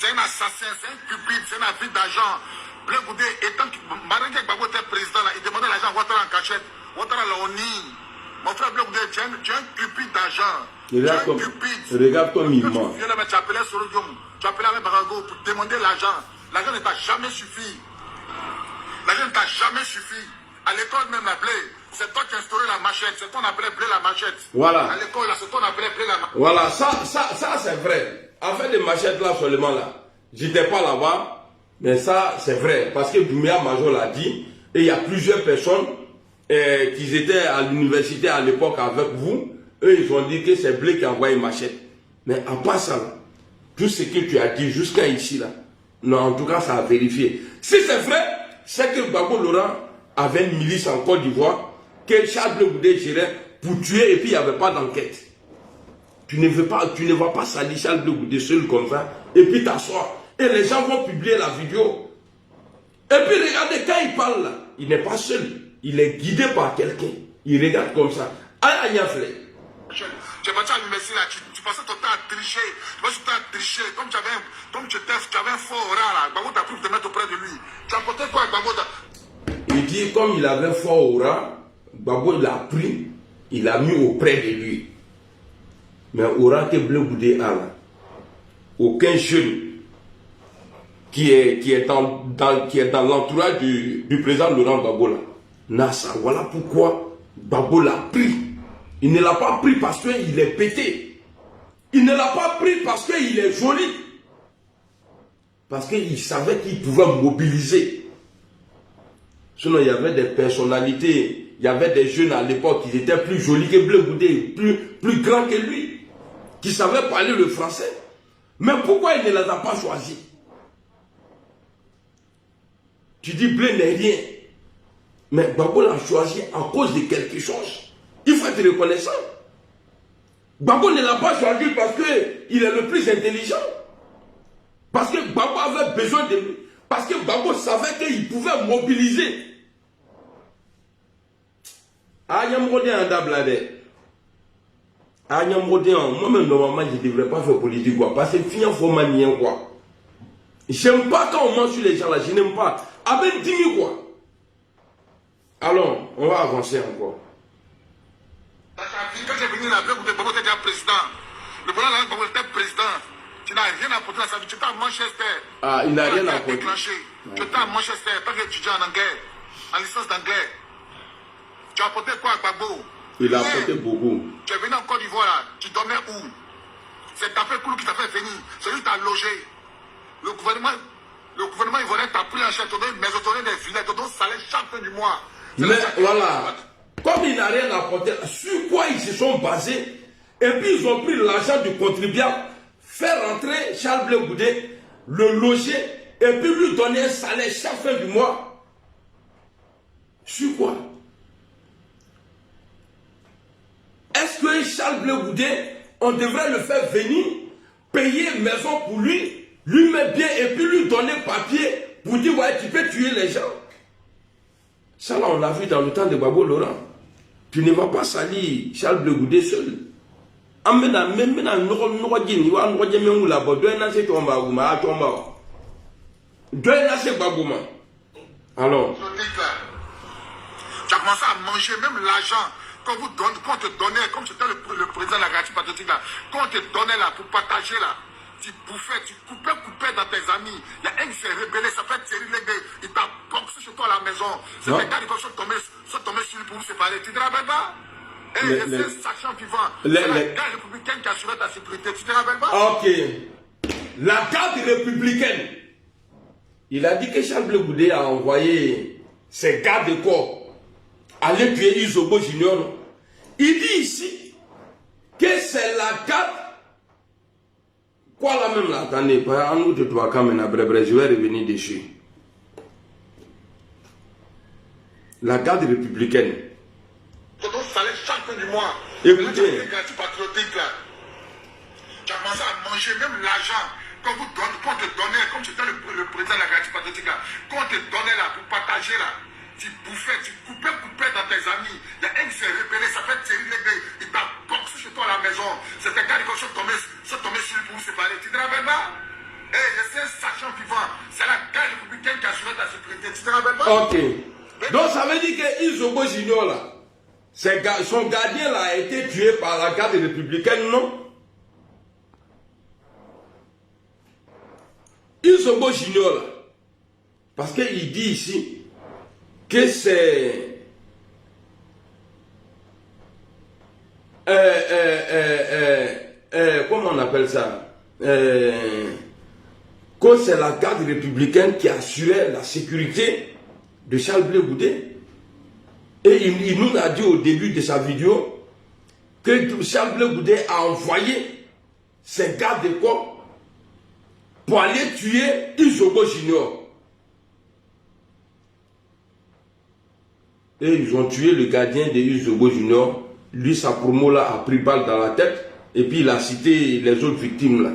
C'est un assassin, c'est un cupide, c'est un avide d'argent. Blé Goudé, étant que Marengue Gbagbo était président, là, il demandait l'argent à Ouattara en cachette. Ouattara l'a honni. Mon frère Blé Goudé, tu es un cupide d'argent. Regarde comme il ment. Tu appelais Sorodium, tu appelais avec Barago pour demander l'argent. L'argent ne t'a jamais suffi. L'argent ne t'a jamais suffi. À l'école même, la Blé, c'est toi qui as instauré la machette. C'est toi qu'on appelait Blé la machette. Voilà. À l'école, c'est toi qu'on appelait Blé la machette. Voilà, ça c'est vrai. Afin de machette là seulement là. J'étais pas là-bas, mais ça c'est vrai. Parce que Doumbia Major l'a dit. Et il y a plusieurs personnes qui étaient à l'université à l'époque avec vous. Eux, ils ont dit que c'est Blé qui a envoyé machette. Mais à part ça, là, tout ce que tu as dit jusqu'à ici là, non, en tout cas, ça a vérifié. Si c'est vrai, c'est que Gbagbo Laurent avait une milice en Côte d'Ivoire que Charles Blé Goudé gérait pour tuer et puis il n'y avait pas d'enquête. Tu ne vas pas salir Charles Blé Goudé seul comme ça et puis t'asseoir. Et les gens vont publier la vidéo. Et puis regardez, quand il parle là, il n'est pas seul. Il est guidé par quelqu'un. Il regarde comme ça. Aïe, Tu es parti à l'université là, tu passais ton temps à tricher. Tu passais ton temps à tricher. Comme tu avais un fort aura là, Gbagbo t'a pris pour te mettre auprès de lui. Tu as apporté quoi à Gbagbo? Il dit comme il avait fort aura, Gbagbo l'a pris, il l'a mis auprès de lui. Mais aura que Blé Goudé a là, aucun jeune qui est dans l'entourage du président Laurent Gbagbo là n'a ça. Voilà pourquoi Gbagbo l'a pris. Il ne l'a pas pris parce qu'il est pété. Il ne l'a pas pris parce qu'il est joli. Parce qu'il savait qu'il pouvait mobiliser. Sinon, il y avait des personnalités, il y avait des jeunes à l'époque qui étaient plus jolis que Blé Goudé, plus grands que lui, qui savaient parler le français. Mais pourquoi il ne les a pas choisis? Tu dis Blé n'est rien. Mais Gbagbo l'a choisi à cause de quelque chose. Il faut être reconnaissant. Gbagbo ne l'a pas choisi parce qu'il est le plus intelligent. Parce que Gbagbo avait besoin de lui. Parce que Gbagbo savait qu'il pouvait mobiliser. Moi-même, normalement, je ne devrais pas faire politique. Quoi, parce que finalement, il faut manier. J'aime pas quand on ment sur les gens là. Je n'aime pas. Avec 10 000 quoi. Alors, on va avancer encore. Quand j'ai venu là, Gbagbo était déjà président. Le bonhomme là, Gbagbo était président. Tu n'as rien apporté à sa vie. Tu étais à Manchester. Ah, il n'a rien apporté. Tu étais à Manchester, tant qu'étudiant en anglais, en licence d'anglais. Tu as apporté quoi à Gbagbo? Il a apporté beaucoup. Tu es venu en Côte d'Ivoire là. Tu dormais où? C'est Tapé Koulou qui t'a fait venir. C'est lui qui t'a logé. Le gouvernement ivoirien t'a pris en charge, t'a donné des filets, t'a donné salaire chaque fin du mois. Mais voilà. Comme il n'a rien apporté, sur quoi ils se sont basés, et puis ils ont pris l'argent du contribuable, faire rentrer Charles Blé Goudé, le loger, et puis lui donner un salaire chaque fin du mois. Sur quoi? Est-ce que Charles Blé Goudé, on devrait le faire venir, payer une maison pour lui, lui mettre bien, et puis lui donner papier pour dire, ouais, tu peux tuer les gens? Ça là, on l'a vu dans le temps de Gbagbo Laurent. Tu ne vas pas salir Charles Blé Goudé seul. Alors. Tu as commencé à manger même l'argent qu'on te donnait, comme c'était le président de la Garantie Patriotique là, qu'on te donnait là pour partager là. Tu bouffais, tu coupais dans tes amis. Il y a un qui s'est rebellé, ça fait Thierry Légué. Il t'a boxé chez toi à la maison. C'est des gars qui sont tombés sur lui pour vous séparer. Tu te rappelles pas? Et c'est sachant vivant. C'est la garde républicaine qui assurait ta sécurité. Tu te rappelles pas? Ok. La garde républicaine. Il a dit que Charles Blé Goudé a envoyé ses gardes de corps aller tuer Izobo Junior. Il dit ici que c'est la garde. Quoi là même là, attendez, pas en nous de toi quand même, je vais revenir dessus. La garde républicaine. Quand on salaire chaque fin du mois, écoutez, patriotique là, tu as commencé à manger même l'argent qu'on te donnait, comme c'était le président de la Garantie Patriotique là, qu'on te donnait là pour partager là. Tu bouffais, tu coupais dans tes amis. Il y a un qui s'est rebellé, ça fait Thierry Légué. Il t'a boxé chez toi à la maison. C'est des gars qui sont tombés sur lui pour vous séparer. Tu te rappelles pas? Et c'est un sachant vivant. C'est la garde républicaine qui assurait ta sécurité. Tu te rappelles pas? Ok. Donc ça veut dire que Izobo Junior là, son gardien là a été tué par la garde républicaine, non? Izobo Junior là, parce qu'il dit ici que c'est comment on appelle ça, que c'est la garde républicaine qui assurait la sécurité de Charles Blé Goudé. Et il nous a dit au début de sa vidéo que Charles Blé Goudé a envoyé ses gardes de corps pour aller tuer Izobo Junior. Et ils ont tué le gardien de Izobo Junior. Lui, sa promo là a pris balle dans la tête. Et puis il a cité les autres victimes là.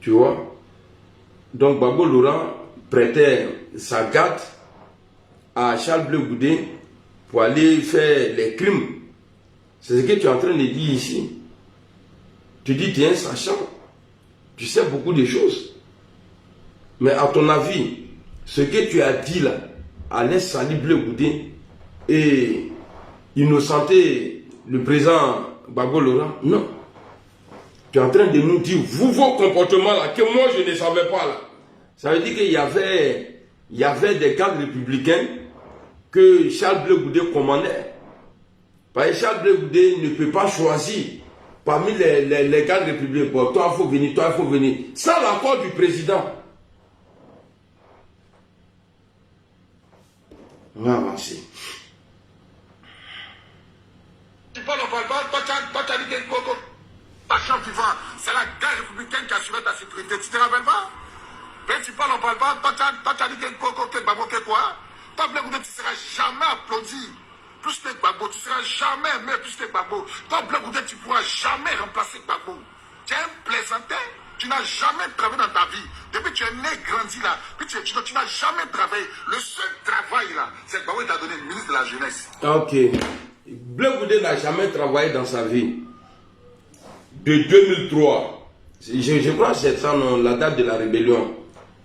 Tu vois? Donc Gbagbo Laurent prêtait sa garde à Charles Blé Goudé pour aller faire les crimes. C'est ce que tu es en train de dire ici. Tu dis tu es un sachant. Tu sais beaucoup de choses. Mais à ton avis, ce que tu as dit là, allait salir Blé Goudé et innocenter le président Gbagbo Laurent? Non. Tu es en train de nous dire, vous, vos comportements là, que moi je ne savais pas là. Ça veut dire qu'il y avait des cadres républicains que Charles Blé Goudé commandait. Parce que Charles Blé Goudé ne peut pas choisir parmi les cadres républicains. Bon, toi, il faut venir, toi, il faut venir. Sans l'accord du président. On va avancer. Tu parles au Balba, toi tu as dit qu'il y a une coco. Sachant vivant, c'est la garde républicaine qui assurait ta sécurité. Tu te rappelles pas? Mais tu parles au Balba, toi tu as dit qu'il y a une coco, que Gbagbo, que quoi? Toi, Blé Goudé, tu ne seras jamais applaudi plus que Gbagbo. Tu ne seras jamais aimé plus que Gbagbo. Toi, Blé Goudé, tu ne pourras jamais remplacer Gbagbo. Tu es un plaisantin. Tu n'as jamais travaillé dans ta vie. Depuis que tu es né, grandi là, puis tu n'as jamais travaillé. Le seul travail là, c'est que Gbagbo t'a donné le ministre de la jeunesse. Ok. Blé Goudé n'a jamais travaillé dans sa vie. De 2003, je crois que c'est ça non, la date de la rébellion.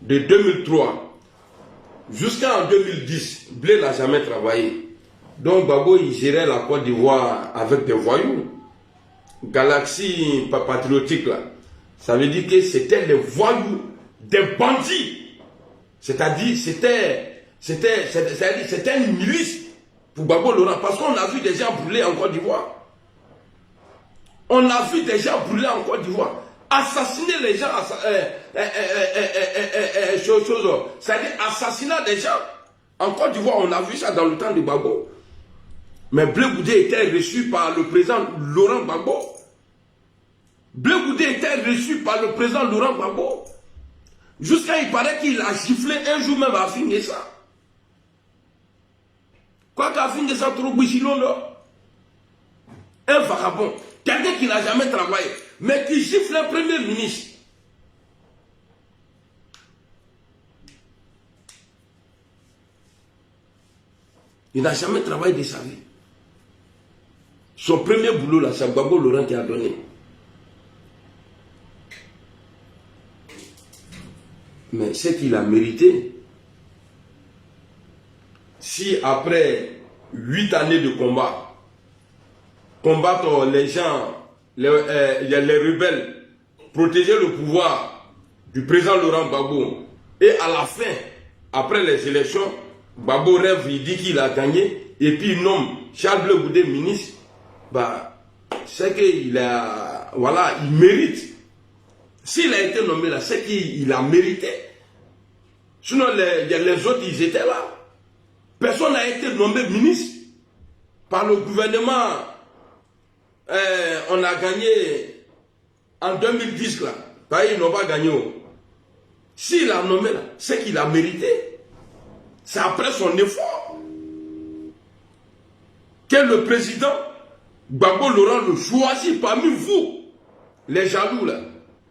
De 2003 jusqu'en 2010, Blé n'a jamais travaillé. Donc Gbagbo il gérait la Côte d'Ivoire avec des voyous. Galaxie patriotique là. Ça veut dire que c'était les voyous, des bandits. C'est-à-dire, c'était une milice pour Gbagbo Laurent. Parce qu'on a vu des gens brûler en Côte d'Ivoire. On a vu des gens brûler en Côte d'Ivoire. Assassiner les gens, c'est-à-dire assassinat des gens. En Côte d'Ivoire, on a vu ça dans le temps de Gbagbo. Mais Blé Goudé était reçu par le président Laurent Gbagbo. Blé Goudé était reçu par le président Laurent Gbagbo. Jusqu'à il paraît qu'il a giflé un jour même à Fingessa. Quoi qu'à Fingessa, trop bouchilon là. Un vagabond. Quelqu'un qui n'a jamais travaillé. Mais qui gifle un premier ministre. Il n'a jamais travaillé de sa vie. Son premier boulot là, c'est Gbagbo Laurent qui a donné. ce qu'il a mérité. Si après 8 années de combat, combattre les gens, les rebelles, protéger le pouvoir du président Laurent Gbagbo, et à la fin, après les élections, Gbagbo rêve, il dit qu'il a gagné, et puis il nomme Charles Blé Goudé ministre, bah, c'est qu'il a, voilà, il mérite. S'il a été nommé là, c'est qu'il a mérité. Sinon, les autres, ils étaient là. Personne n'a été nommé ministre. Par le gouvernement, on a gagné en 2010 là. Ils n'ont pas gagné. S'il a nommé là, c'est qu'il a mérité. C'est après son effort que le président Gbagbo Laurent le choisit parmi vous, les jaloux là.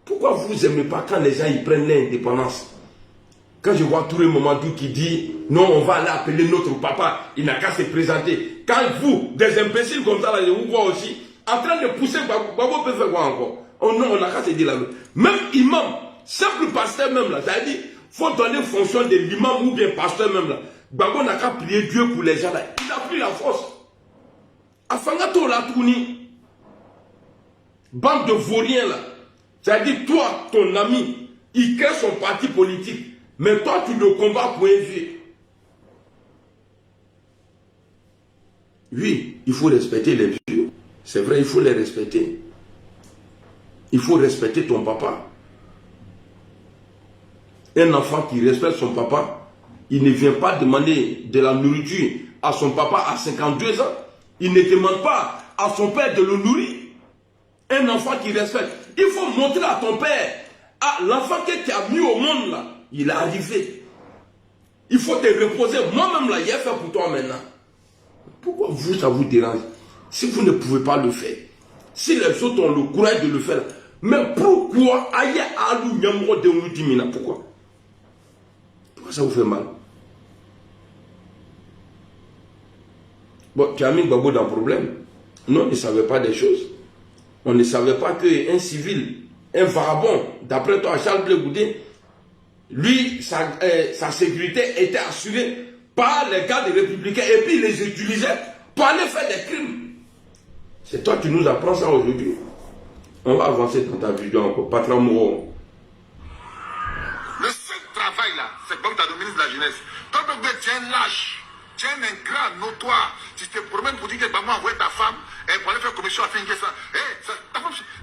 Pourquoi vous n'aimez pas quand les gens ils prennent l'indépendance? Quand je vois Touré Mamadou qui dit non, on va aller appeler notre papa, il n'a qu'à se présenter. Quand vous, des imbéciles comme ça, là, je vous vois aussi, en train de pousser Gbagbo peut faire quoi encore? Oh non, on n'a qu'à se dire la même. Même imam, simple pasteur même là, c'est-à-dire, il faut donner fonction de l'imam ou bien pasteur même là. Gbagbo n'a qu'à prier Dieu pour les gens là. Il a pris la force. Afangato la tourni. Bande de vauriens là. C'est-à-dire, toi, ton ami, il crée son parti politique. Mais toi, tu le combats pour un vieux. Oui, il faut respecter les vieux. C'est vrai, il faut les respecter. Il faut respecter ton papa. Un enfant qui respecte son papa, il ne vient pas demander de la nourriture à son papa à 52 ans. Il ne demande pas à son père de le nourrir. Un enfant qui respecte. Il faut montrer à ton père, à l'enfant que tu as mis au monde là, il est arrivé. Il faut te reposer. Moi-même là, il a fait pour toi maintenant. Pourquoi vous, ça vous dérange? Si vous ne pouvez pas le faire, si les autres ont le courage de le faire, mais pourquoi aïe alou nyamro de dimina? Pourquoi ça vous fait mal? Bon, tu as mis Gbagbo dans le problème. Non, on ne savait pas des choses. On ne savait pas qu'un civil, un vagabond, d'après toi, Charles Blé Goudé, lui, sa sécurité était assurée par les gardes républicains et puis il les utilisait pour aller faire des crimes. C'est toi qui nous apprends ça aujourd'hui. On va avancer dans ta vidéo encore. Patron Mouro. Le seul travail là, c'est comme tu as le ministre de la Jeunesse. Toi, tu es un lâche, tu es un ingrat notoire. Si tu te promènes pour dire que maman envoie ta femme pour aller faire commission à Finguessan.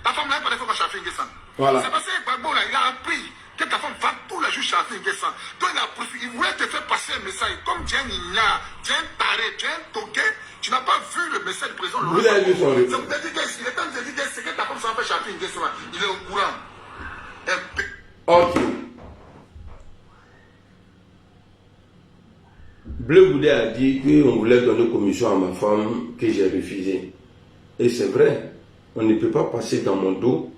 Ta femme là, elle va aller faire commission à Finguessan. Voilà. C'est parce que Gbagbo là, il a appris que ta femme va tous les jours chez Finguessan. Donc il voulait te faire passer un message. Comme tu es un igna, tu es un taré, tu es un toqué, tu n'as pas vu le message du président. Vous avez vu son réponse. Ça vous dit qu'il est temps de dire que c'est que ta femme s'en fait chez Finguessan. Il est au courant. Ok. Blé Goudé a dit qu'on voulait donner commission à ma femme, que j'ai refusé. Et c'est vrai, on ne peut pas passer dans mon dos.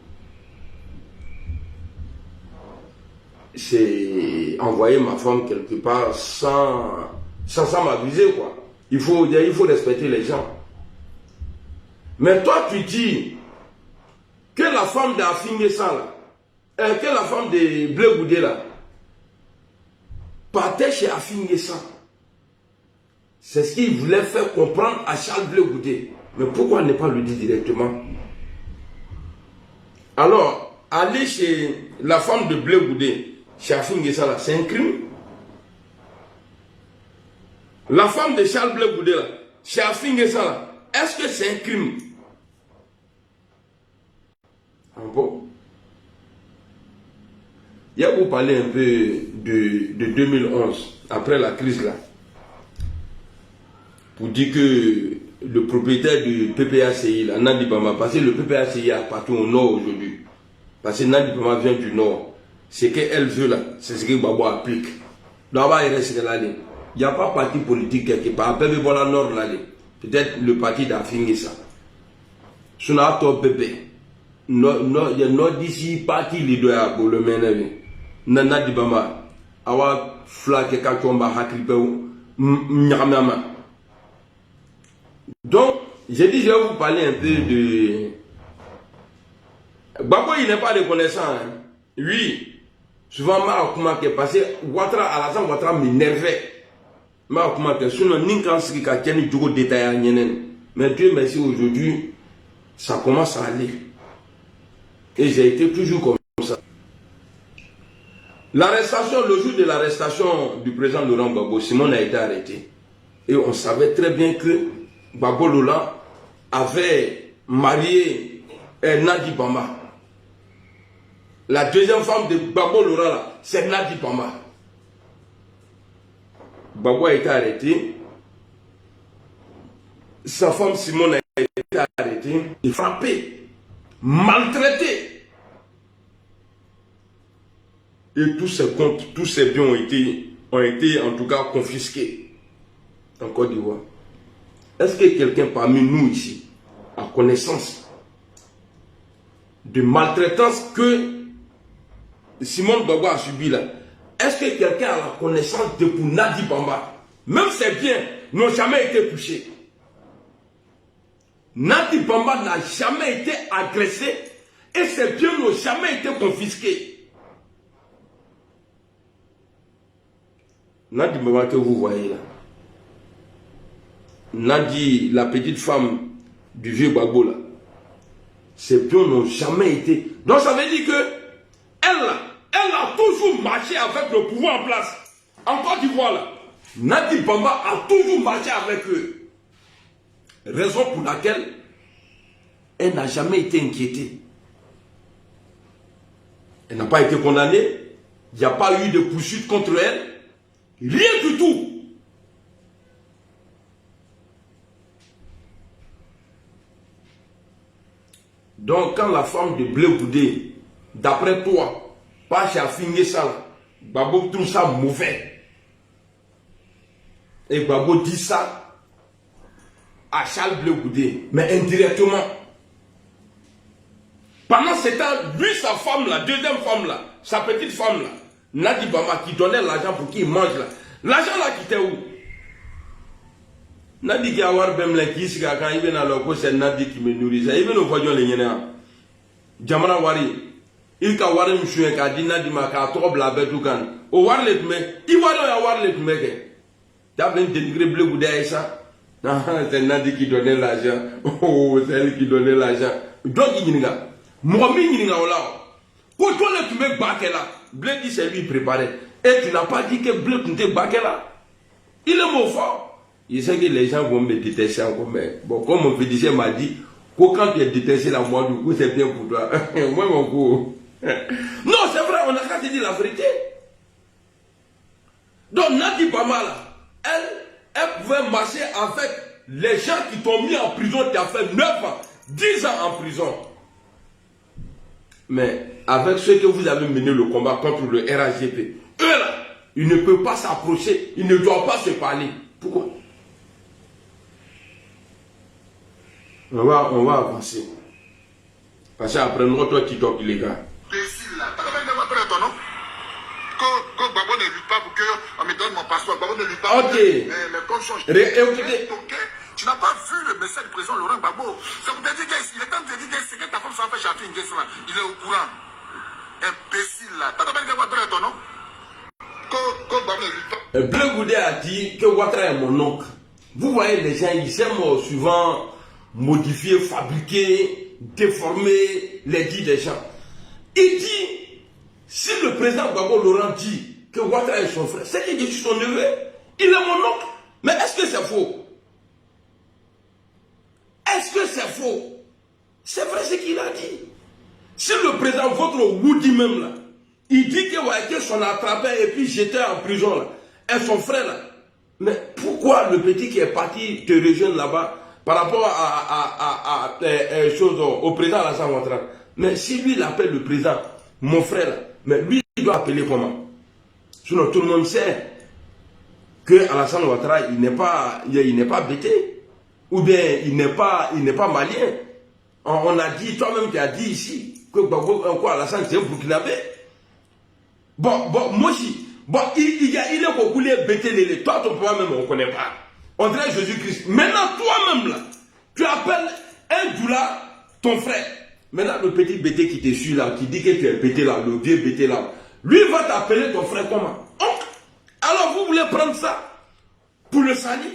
C'est envoyer ma femme quelque part sans m'aviser, quoi. Il faut respecter les gens. Mais toi, tu dis que la femme d'Afinguessan, là, que la femme de Blé Goudé, là, partait chez Afinguessan. C'est ce qu'il voulait faire comprendre à Charles Blé Goudé. Mais pourquoi ne pas le dire directement? Alors, aller chez la femme de Blé Goudé, chez Afinguessan, c'est un crime. La femme de Charles Blé Goudé, chez Afinguessan, est-ce que c'est un crime? Ah bon? Il y a vous parler un peu de 2011, après la crise là. Pour dire que le propriétaire du PPACI, là, Nandi Bama, parce que le PPACI est partout au nord aujourd'hui. Parce que Nandi Bama vient du nord. Ce qu'elle veut là, c'est ce que Gbagbo applique. Là-bas, il reste là. Il n'y a pas de parti politique quelque part. Peut-être le parti d'Afinguessan. Si on a top Pépé. Il y a non d'ici parti leader à le mener. Nandi Bama. Awa flaque kachomba hakripe nyamama. Donc, j'ai dit, je vais vous parler un peu de... Gbagbo, il n'est pas reconnaissant. Hein. Oui, Souvent, Marakuma qui est passé, Alassane Ouattara m'énervait. Marakuma qui est sinon, Ninkanski qui a tenu du gros détail à Nyenen. Mais Dieu merci, aujourd'hui, ça commence à aller. Et j'ai été toujours comme ça. L'arrestation, le jour de l'arrestation du président Laurent Gbagbo, Simon a été arrêté. Et on savait très bien que Gbagbo Lola avait marié Nadi Bamba. La deuxième femme de Gbagbo Lola, c'est Nadi Bamba. Gbagbo a été arrêté. Sa femme Simone a été arrêtée et frappée, maltraitée. Et tous ses comptes, tous ses biens ont été en tout cas confisqués en Côte d'Ivoire. Est-ce que quelqu'un parmi nous ici a connaissance de maltraitance que Simone Gbagbo a subi là? Est-ce que quelqu'un a la connaissance de pour Nadi Bamba? Même ses biens n'ont jamais été touchés. Nadi Bamba n'a jamais été agressé et ses biens n'ont jamais été confisqués. Nadi Bamba que vous voyez là, Nadi, la petite femme du vieux Gbagbo là, ses biens n'ont jamais été. Donc ça veut dire que elle a toujours marché avec le pouvoir en place. En Côte d'Ivoire là, Nadi Bamba a toujours marché avec eux. Raison pour laquelle elle n'a jamais été inquiétée. Elle n'a pas été condamnée. Il n'y a pas eu de poursuite contre elle. Rien du tout. Donc quand la femme de Blé Goudé, d'après toi, pas Chafingé ça, Gbagbo trouve ça mauvais. Et Gbagbo dit ça à Charles Blé Goudé, mais indirectement. Pendant ce temps, lui, sa femme, la deuxième femme là, sa petite femme là, Nadi Bamba, qui donnait l'argent pour qu'il mange là. L'argent là qui était où? Nadi qui a voir même là, qui ici, quand il vient à l'eau, c'est Nadi qui me nourrit. Il vient au voyons les yénéa. Jamana Wari, il ka Wari monsieur, qui a dit Nadi ma ka trop blabé tout kan. Au War les mecs, il va dans War les mecs. Tu as bien dénigré Blé Goudé à ça? Non, c'est Nadi qui donnait l'argent. Oh, c'est elle qui donnait l'argent. Donc il y a. Moi, je suis là. Quand tu mets Bakela, Blé dit c'est lui préparé. Et tu n'as pas dit que Blé tu Bakela. Il est mon fort. Il sait que les gens vont me détester encore. Mais bon, comme mon fédicien m'a dit, quand tu es détesté là, moi, du coup, c'est bien pour toi. Moi, mon coup. Non, c'est vrai, on n'a qu'à te dire la vérité. Donc, Nadi Bamba là, elle pouvait marcher avec les gens qui t'ont mis en prison, qui ont fait 9 ans, 10 ans en prison. Mais avec ceux que vous avez mené le combat contre le RAGP, eux là, ils ne peuvent pas s'approcher, ils ne doivent pas se parler. Pourquoi? On va avancer. Parce qu'après nous, toi qui toques les gars. Que Gbagbo ne lutte pas pour qu'on me donne mon passeport. Gbagbo ne lutte pas pour que mes comptes sont changés. Tu n'as pas vu le message du président Laurent Gbagbo. C'est pour te dire qu'il est temps de te dire que ta femme s'en fait chanter une question. Il est au courant. Imbécile là. T'as pas dit que Ouattara est ton nom? Que Gbagbo ne lutte pas. Blé Goudé a dit que Ouattara est mon oncle. Vous voyez les gens, ils aiment souvent modifier, fabriquer, déformer les dits des gens. Il dit, si le président Gbagbo Laurent dit que Ouattara est son frère, c'est qu'il dit son neveu. Il est mon oncle. Mais est-ce que c'est faux? Est-ce que c'est faux? C'est vrai ce qu'il a dit. Si le président, votre Woody même là, il dit que Waïké s'en attrapait et puis j'étais en prison là, et son frère là, mais pourquoi le petit qui est parti te rejoindre là-bas par rapport au président Alassane Ouattara? Mais si lui il appelle le président, mon frère là, mais lui il doit appeler comment? Sinon tout le monde sait que Alassane Ouattara il n'est pas bêté. Ou bien il n'est pas malien. On a dit, toi-même tu as dit ici, que Gbagbo Alassane c'est un Burkinabé. Bon, moi aussi, bon, il est coulé bêté, toi ton papa même on ne connaît pas. On dirait Jésus-Christ. Maintenant toi-même là, tu appelles un doula ton frère. Maintenant le petit bêté qui te suit là, qui dit que tu es bêté là, le vieux bêté là, Lui va t'appeler ton frère comment? Oh, alors vous voulez prendre ça pour le salir?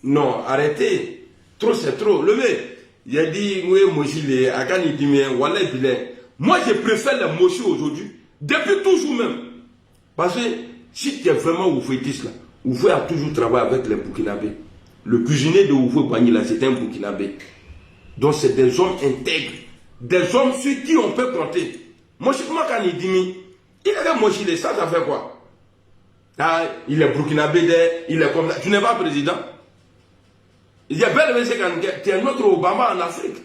Non, arrêtez. Trop c'est trop. Le mec, il a dit, oui, Moshi, Akani dit, voilà, moi je préfère les Moshi aujourd'hui. Depuis toujours même. Parce que si tu es vraiment oufouétiste là, Oufoué a toujours travaillé avec les Burkinabés. Le cuisinier de Oufoué Bagni là, c'est un Burkinabé. Donc c'est des hommes intègres. Des hommes sur qui on peut compter. Moshi, comment quand il dit, il est Moshi, ça fait quoi? Ah, il est Burkinabé, il est comme ça. Tu n'es pas président. Il y a belle mais c'est quand tu es notre Obama en Afrique.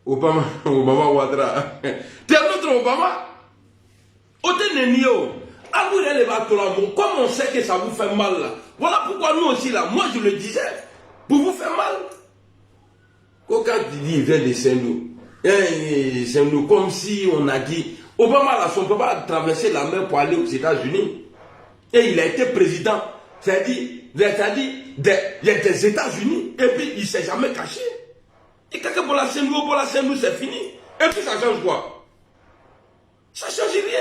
Obama Ouattara. Tu es notre Obama. Comme on sait que ça vous fait mal là. Voilà pourquoi nous aussi là, moi je le disais, pour vous faire mal. Quand tu dis il vient de Saint-Loup, Saint-Loup, comme si on a dit, Obama là, on ne peut pas traverser la mer pour aller aux États-Unis. Et il a été président. C'est-à-dire, il y a des États-Unis, et puis il ne s'est jamais caché. Et quelqu'un pour la Saint-Loup, c'est fini. Et puis ça change quoi? Ça ne change rien.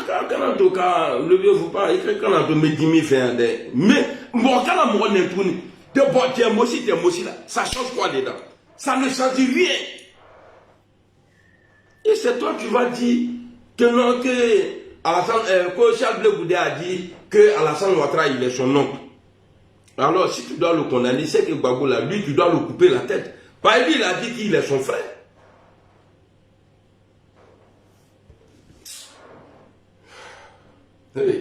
Quand on a le vieux vous pas, quand on a me dit faire des. Mais bon, quand on a mon époux, t'es mochi là, ça change quoi dedans? Ça ne change rien. Et c'est toi qui vas dire que non, que Charles Blé Goudé a dit que Alassane Ouattara il est son oncle. Alors si tu dois le condamner, c'est que Gbagbo là, lui tu dois le couper la tête. Pas lui il a dit qu'il est son frère. Pas pour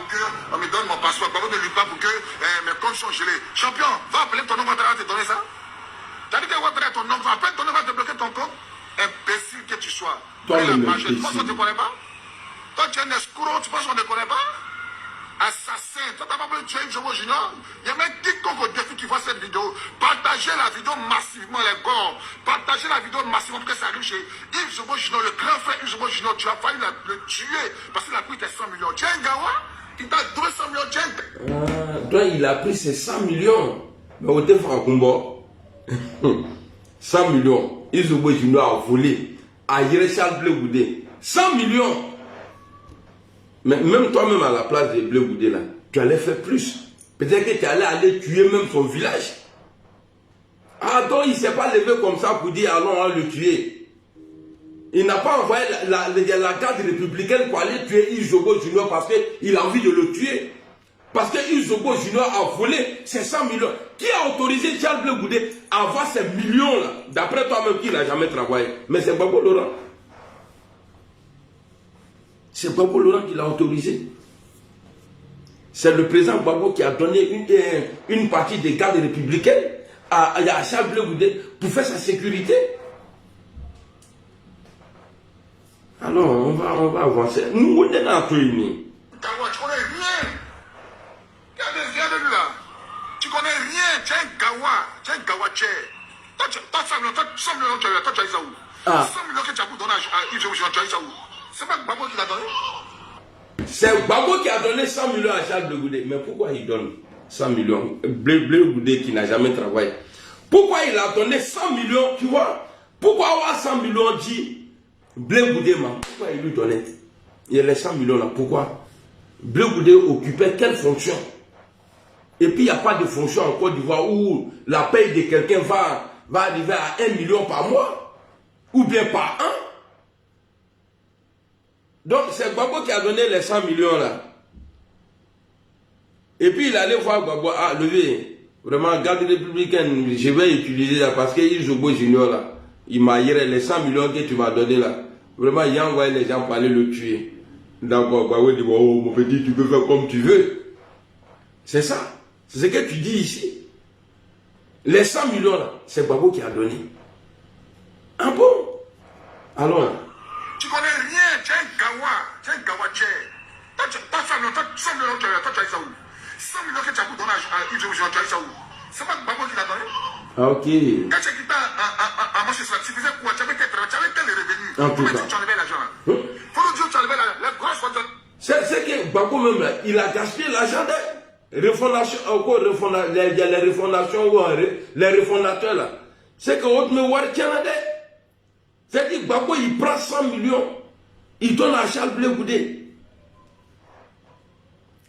que on me donne mon passeport, Gbagbo ne lit pas pour que mes comptes sont gelés. Champion, va appeler ton nom, Ouattara te donner ça. T'as dit que Ouattara ton nom, va appeler ton nom, va te bloquer ton compte. Imbécile que tu sois. Toi, tu penses qu'on ne te connaît pas? Toi, tu es un escroc, tu penses qu'on ne te connaît pas? Assassin, toi, t'as pas voulu tuer Jomo Junior? Il y a même quiconque au défi qui voit cette vidéo. Partagez la vidéo massivement, les gars. Partagez la vidéo massivement pour que ça arrive chez Yves Jomo Junior, le grand frère Yves Jomo Junior. Tu as failli le tuer parce qu'il a pris tes 100 millions. Tu es un gawa? Il t'a donné 100 millions, tu es un... toi, il a pris ses 100 millions. Mais au défi à Kumbo, 100 millions. Yves Jomo Junior a volé. À Charles Blé Goudé. 100 millions. Mais même toi-même à la place de Blé Goudé là, tu allais faire plus. Peut-être que tu allais aller tuer même son village. Ah donc il ne s'est pas levé comme ça pour dire allons on va le tuer. Il n'a pas envoyé la garde républicaine pour aller tuer Yves Jomo Junior parce qu'il a envie de le tuer. Parce que Yves Jomo Junior a volé ses 100 millions. Qui a autorisé Charles Blé Goudé à avoir ces millions là? D'après toi-même qui n'a jamais travaillé. Mais c'est Gbagbo Laurent. C'est Gbagbo Laurent qui l'a autorisé. C'est le président Gbagbo qui a donné une partie des gardes républicaines à Charles Blé Goudé pour faire sa sécurité. Alors, on va avancer. Nous, on est dans la réunion. Tu connais rien. Viens de lui là. Tu connais rien. Tu es un gawa. Tu es un gawa tché. Toi, 100 millions, tu as eu ça où? 100 millions que tu as donné à Yves Jomo Junior, tu as eu ça où? C'est pas Gbagbo qui l'a donné? C'est Gbagbo qui a donné 100 millions à Charles Blé Goudé. Mais pourquoi il donne 100 millions? Blé Goudé qui n'a jamais travaillé. Pourquoi il a donné 100 millions, tu vois? Pourquoi avoir 100 millions dit Blé Goudé, pourquoi il lui donnait? Il y a les 100 millions là, pourquoi? Blé Goudé occupait quelle fonction? Et puis il n'y a pas de fonction en Côte d'Ivoire où la paye de quelqu'un va arriver à 1 million par mois? Ou bien par an? Donc c'est Gbagbo qui a donné les 100 millions là. Et puis il allait voir Gbagbo, ah levé, vraiment garde républicaine, je vais utiliser ça parce que Yves Jomo Junior là, il m'a hiré les 100 millions que tu m'as donné là. Vraiment il a envoyé les gens pour aller le tuer. D'accord, Gbagbo dit, oh mon petit, tu peux faire comme tu veux. C'est ça, c'est ce que tu dis ici. Les 100 millions là, c'est Gbagbo qui a donné. Ah bon? Alors. Tu connais rien, tu es un gawa, tché. Toi, 100 millions, tu as eu ça où? 100 millions que tu as donné à Yves Jomo Junior, tu as eu ça où? C'est pas Gbagbo qui l'a donné? Ah, ok. Quand tu as quitté à Manchester, tu faisais quoi? Tu avais quel revenu? En tout cas. Tu enlevais l'argent là? Faut le dire, tu enlevais la grosse fortune. C'est que Gbagbo même là, il a gaspillé l'argent refondation, il y a les refondations, les refondateurs là. C'est que autre me voir Canada. C'est-à-dire que Gbagbo, il prend 100 millions, il donne à Charles Blé Goudé.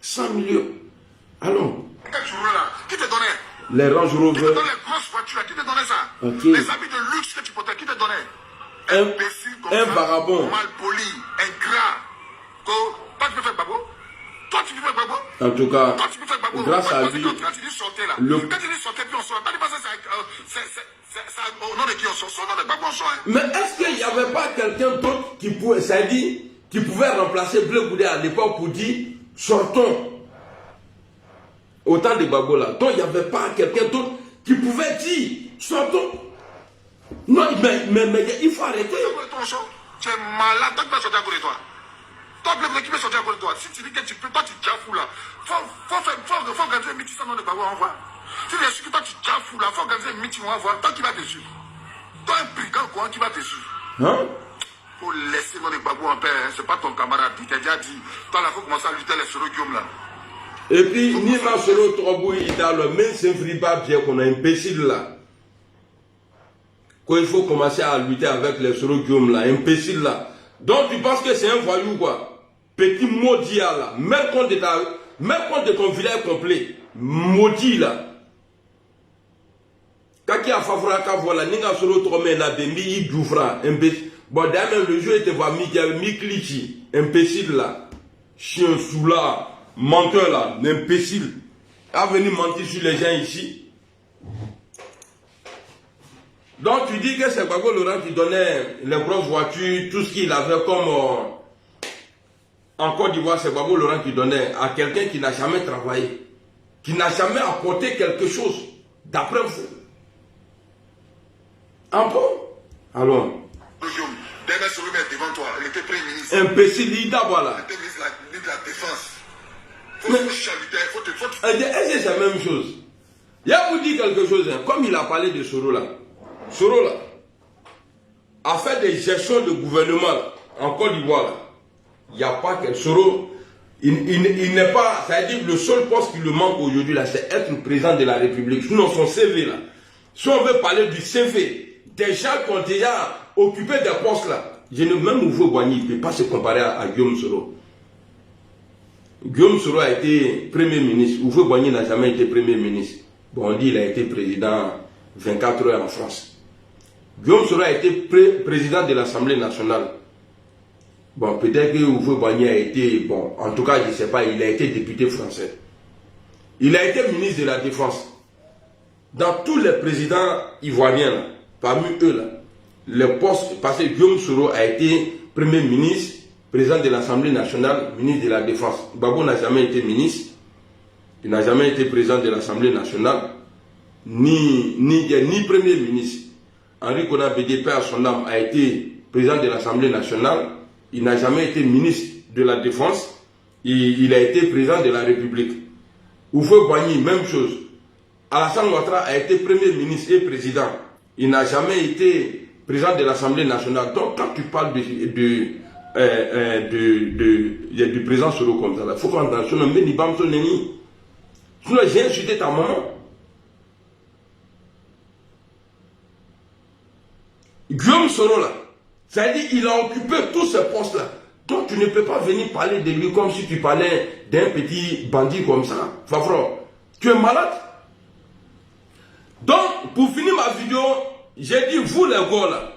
100 millions. Allons. Qui te donnait? Les Range Rover. Qui te donne les grosses voitures? Qui te donnait ça? Okay. Les habits de luxe que tu portais, qui te donnait? Un vagabond. Mal poli, ingrat. Toi, tu peux faire Gbagbo? Toi, tu peux faire Gbagbo? En tout cas, toi, tu peux faire Gbagbo. grâce à lui. Quand tu dis sortir là, quand tu dis sortir, puis on sort. T'as dit pas ça, c'est au nom de qui on sort? Au nom de Gbagbo, on sort. Mais est-ce qu'il n'y avait pas quelqu'un d'autre qui pouvait, ça dit, qui pouvait remplacer Blé Goudé à l'époque pour dire sortons? Autant de Gbagbo là. Donc il n'y avait pas quelqu'un d'autre qui pouvait dire sortons. Non, mais il faut arrêter. Tu es malade, toi tu vas sortir à côté de toi. Toi, Blé Goudé, qui peut sortir à côté de toi? Si tu dis que tu peux, toi tu es déjà fou là. Faut organiser un meeting sans nom de Gbagbo, on voit. Si tu es sûr que toi tu es déjà fou là, faut organiser un meeting, on va voir. Toi qui vas dessus. Toi un brigand quoi qui va dessus. Hein? Faut laisser nom de Gbagbo en paix, hein. C'est pas ton camarade, il t'a déjà dit. Toi là, faut commencer à lutter les Soro Guillaume là. Et puis, ni ma solo Trobou, il a le même Saint-Friba bien qu'on a un imbécile là. Quand il faut commencer à lutter avec les Soro Guillaume là, imbécile là. Donc tu penses que c'est un voyou quoi? Petit maudit là. Même compte de ton village complet. Maudit là. Kaki a favoraka voilà, ninga solo Tromé là, Bembi, il douvra, imbécile. Bon, d'ailleurs, le jeu était voir mi cliché, imbécile là. Chien sous là. Menteur là, l'imbécile, a venu mentir sur les gens ici. Donc tu dis que c'est Gbagbo Laurent qui donnait les grosses voitures, tout ce qu'il avait comme en Côte d'Ivoire, c'est Gbagbo Laurent qui donnait à quelqu'un qui n'a jamais travaillé, qui n'a jamais apporté quelque chose, d'après vous. Ah bon? Alors. Devant toi, il était Premier ministre. Imbécile, il voilà. Il était ministre de la Défense. Est-ce que c'est la même chose? Il a vous dit quelque chose, hein, comme il a parlé de Soro là. Soro là a fait des gestions de gouvernement là, en Côte d'Ivoire là. Il n'y a pas que Soro, il n'est pas, c'est-à-dire le seul poste qui lui manque aujourd'hui là, c'est être président de la République. Sinon son CV là. Si on veut parler du CV, des gens qui ont déjà occupé des postes là, je ne même Oufo Boigny, il ne peut pas se comparer à Guillaume Soro. Guillaume Soro a été Premier ministre. Oufo Boigny n'a jamais été Premier ministre. Bon, on dit qu'il a été président 24 heures en France. Guillaume Soro a été président de l'Assemblée nationale. Bon, peut-être que Oufo Boigny a été, bon, en tout cas, je ne sais pas, il a été député français. Il a été ministre de la Défense. Dans tous les présidents ivoiriens, là, parmi eux, là, les postes, parce que Guillaume Soro a été Premier ministre, président de l'Assemblée nationale, ministre de la Défense. Gbagbo n'a jamais été ministre, il n'a jamais été président de l'Assemblée nationale, ni Premier ministre. Henri Konan BDP à son âme a été président de l'Assemblée nationale, il n'a jamais été ministre de la Défense, il a été président de la République. Oufo Boigny, même chose. Alassane Ouattara a été Premier ministre et président, il n'a jamais été président de l'Assemblée nationale. Donc quand tu parles du président Soro comme ça, il faut faire attention, sinon j'ai insulté ta maman. Guillaume Soro là, c'est-à-dire il a occupé tous ces postes là. Donc tu ne peux pas venir parler de lui comme si tu parlais d'un petit bandit comme ça. Favre, tu es malade. Donc pour finir ma vidéo, j'ai dit vous les gars là,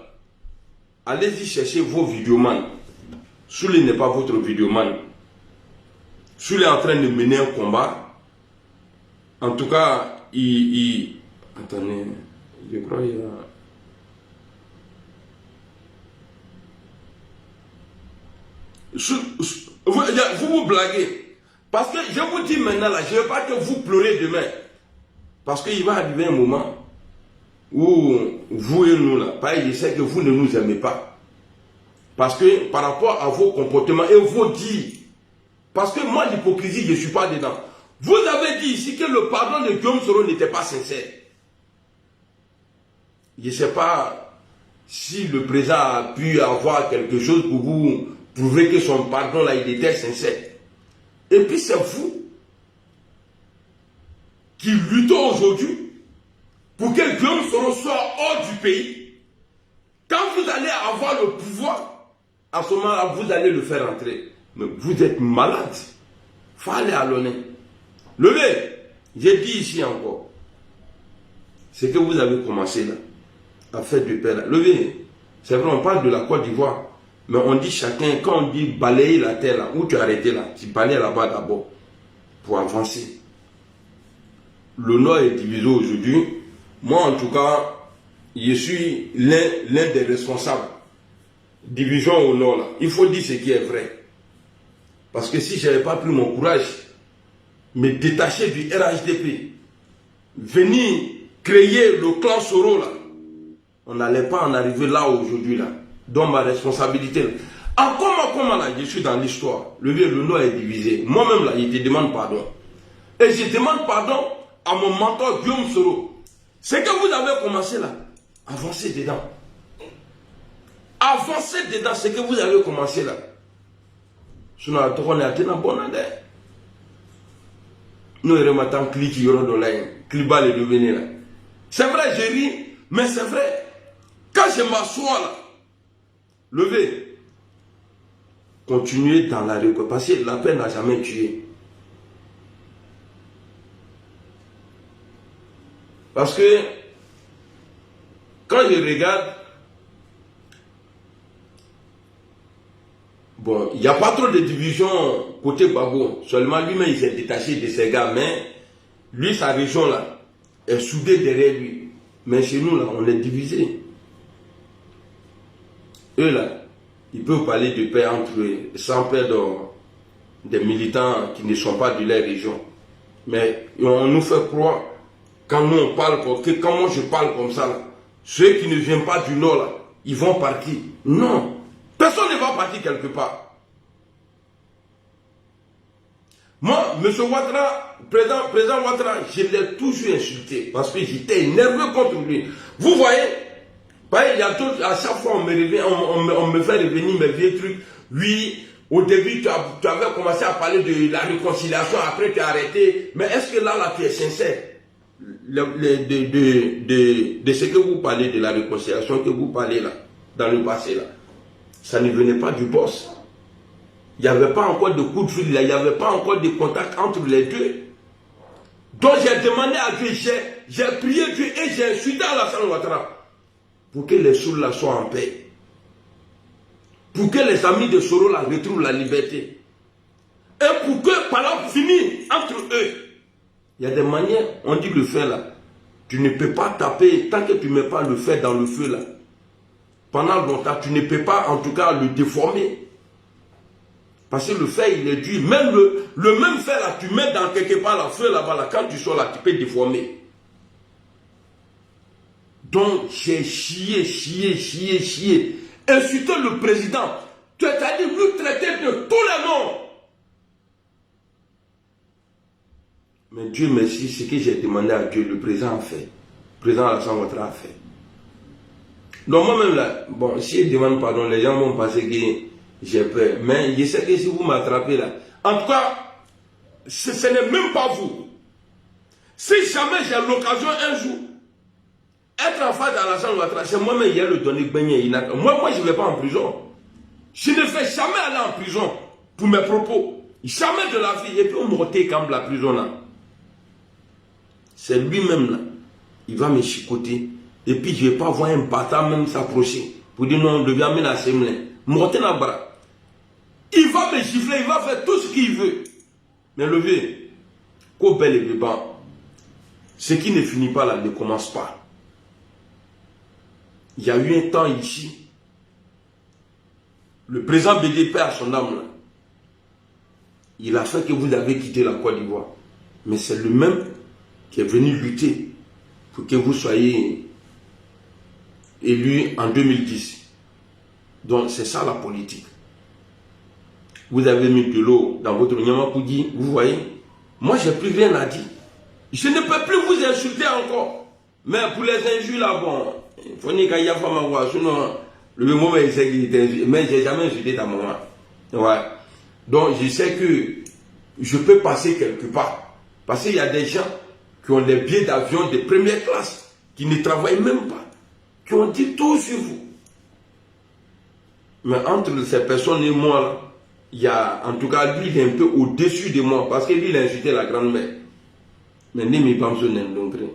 allez-y chercher vos vidéomans. Soulé n'est pas votre vidéoman. Soulé est en train de mener un combat. En tout cas, attendez, je crois qu'il y a... Vous blaguez. Parce que je vous dis maintenant là, je ne veux pas que vous pleurez demain. Parce qu'il va arriver un moment où vous et nous là, pareil, je sais que vous ne nous aimez pas. Parce que par rapport à vos comportements et vos dires, parce que moi l'hypocrisie, je ne suis pas dedans. Vous avez dit ici que le pardon de Guillaume Soro n'était pas sincère. Je ne sais pas si le président a pu avoir quelque chose pour vous prouver que son pardon là, il était sincère. Et puis c'est vous. qui luttons aujourd'hui pour que Guillaume Soro soit hors du pays. Quand vous allez avoir le pouvoir, à ce moment-là, vous allez le faire entrer. Mais vous êtes malade. Il faut aller à l'honneur. Levez. J'ai dit ici encore. C'est que vous avez commencé là, à faire du paix là. Levez. C'est vrai, on parle de la Côte d'Ivoire. Mais on dit chacun, quand on dit balayer la terre là, où tu as arrêté là, tu balayes là-bas d'abord pour avancer. Le Nord est divisé aujourd'hui. Moi, en tout cas, je suis l'un des responsables. Division au Nord là. Il faut dire ce qui est vrai. Parce que si je n'avais pas pris mon courage, me détacher du RHDP, venir créer le clan Soro là, on n'allait pas en arriver là aujourd'hui là. Donc ma responsabilité là. Comment là, je suis dans l'histoire. Le Nord est divisé. Moi-même là, je te demande pardon. Et je demande pardon à mon mentor Guillaume Soro. C'est que vous avez commencé là. Avancez dedans. Avancez dedans, c'est que vous avez commencé là. Sinon, on est à la bonne année. Nous, remettons clic qui aura dans la clic-bas les devenir là. C'est vrai, j'ai ri, mais c'est vrai. Quand je m'assois là, levez. Continuez dans la récolte. Parce que la paix n'a jamais tué. Parce que quand je regarde, bon, il n'y a pas trop de division côté Babo. Seulement lui-même, il s'est détaché de ses gars. Mais lui, sa région là, est soudée derrière lui. Mais chez nous là, on est divisé. Eux là, ils peuvent parler de paix entre eux, sans perdre des militants qui ne sont pas de leur région. Mais on nous fait croire, quand nous on parle, que quand moi je parle comme ça, là, ceux qui ne viennent pas du Nord, là, ils vont partir. Non, personne ne va partir quelque part. Moi, M. Ouattara, président Ouattara, je l'ai toujours insulté parce que j'étais énervé contre lui. Vous voyez, il y a d'autres, à chaque fois on me fait revenir mes vieux trucs. Oui, au début tu avais commencé à parler de la réconciliation, après tu as arrêté. Mais est-ce que là tu es sincère de ce que vous parlez de la réconciliation, que vous parlez là, dans le passé là, ça ne venait pas du boss. Il n'y avait pas encore de coup de fil, il n'y avait pas encore de contact entre les deux. Donc j'ai demandé à Dieu, j'ai prié Dieu et j'ai insulté Alassane Ouattara pour que les Soro là soient en paix. Pour que les amis de Soro là retrouvent la liberté. Et pour que par là finisse entre eux. Il y a des manières, on dit le fer là, tu ne peux pas taper tant que tu ne mets pas le fer dans le feu là. Pendant longtemps, tu ne peux pas en tout cas le déformer. Parce que le fer, il est dur. Même le même fer là, tu mets dans quelque part le feu là-bas, là, quand tu sors là, tu peux déformer. Donc, j'ai chié. Insulter le président. Tu as dit lui traiter de tous les noms. Mais Dieu merci, ce que j'ai demandé à Dieu, le président a fait. Le président Alassane Ouattara a fait. Donc moi-même là, bon, si je demande pardon, les gens vont penser que j'ai peur. Mais je sais que si vous m'attrapez là, en tout cas, ce n'est même pas vous. Si jamais j'ai l'occasion un jour, être en face d'Alassane Ouattara, c'est moi-même qui ai le donné baigner. Moi, je ne vais pas en prison. Je ne vais jamais aller en prison pour mes propos. Jamais de la vie. Et puis on m'ôter quand la prison là. C'est lui-même là. Il va me chicoter. Et puis je ne vais pas voir un bâtard même s'approcher. Pour dire non, on devient amener la semaine. M'ôter la bras. Il va me gifler, il va faire tout ce qu'il veut. Mais levez. Qu'au bel et bébé. Ce qui ne finit pas là ne commence pas. Il y a eu un temps ici. Le président BDP à son âme là. Il a fait que vous avez quitté la Côte d'Ivoire. Mais c'est le même qui est venu lutter pour que vous soyez élu en 2010. Donc c'est ça la politique. Vous avez mis de l'eau dans votre Nyamakoudi, vous voyez. Moi j'ai plus rien à dire. Je ne peux plus vous insulter encore. Mais pour les injures là, bon, il faut qu'il y ait pas sinon le moment il sait qu'il est insulté. Mais j'ai jamais insulté ta maman. Ouais. Donc je sais que je peux passer quelque part. Parce qu'il y a des gens qui ont des billets d'avion de première classe, qui ne travaillent même pas, qui ont dit tout sur vous. Mais entre ces personnes et moi, là, il y a, en tout cas, lui, il est un peu au-dessus de moi, parce que lui, il a insulté la grand-mère. Mais Nemi Bamso n'est donc rien.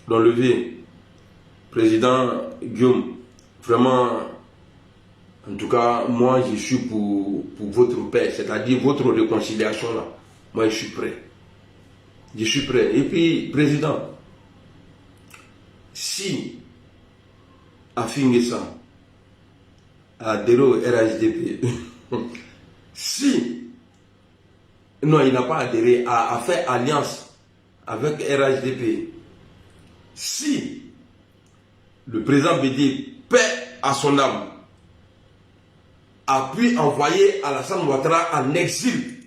Donc, levé, président Guillaume, vraiment, en tout cas, moi, je suis pour votre paix, c'est-à-dire votre réconciliation, là. Moi, je suis prêt. Je suis prêt. Et puis, président, si Afingessa a adhéré au RHDP, si, non, il n'a pas adhéré, a fait alliance avec RHDP, si le président Bédié, paix à son âme, a pu envoyer Alassane Ouattara en exil,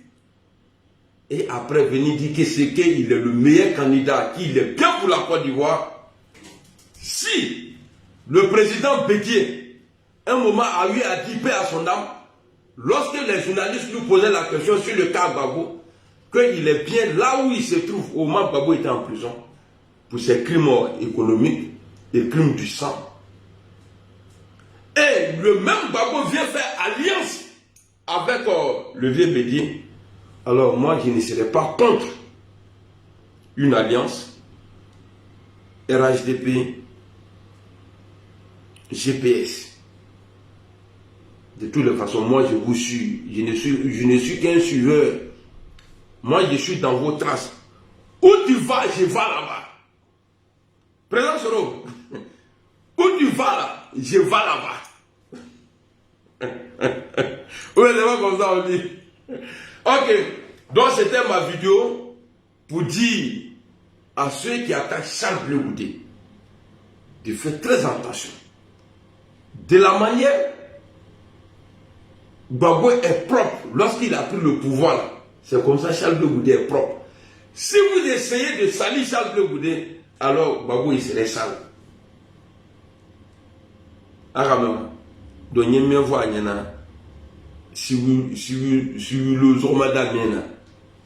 et après venir dire que c'est qu'il est le meilleur candidat, qu'il est bien pour la Côte d'Ivoire, si le président Bédié, un moment a eu à dire paix à son âme, lorsque les journalistes lui posaient la question sur le cas Gbagbo, qu'il est bien là où il se trouve au moment où Gbagbo était en prison, pour ses crimes économiques et crimes du sang. Et le même Gbagbo vient faire alliance avec le vieux Bédié. Alors moi, je ne serai pas contre une alliance RHDP, GPS. De toutes les façons, moi, je vous suis. Je ne suis qu'un suiveur. Moi, je suis dans vos traces. Où tu vas, je vais là-bas. Président Soro, où tu vas là, je vais là-bas. Oui, c'est pas comme ça, on dit. Ok, donc c'était ma vidéo pour dire à ceux qui attaquent Charles Blé Goudé de faire très attention. De la manière, Gbagbo est propre lorsqu'il a pris le pouvoir. C'est comme ça Charles Blé Goudé est propre. Si vous essayez de salir Charles Blé Goudé, alors Gbagbo il serait sale. Aramema, donc il y a voix si vous le Zormada Mena,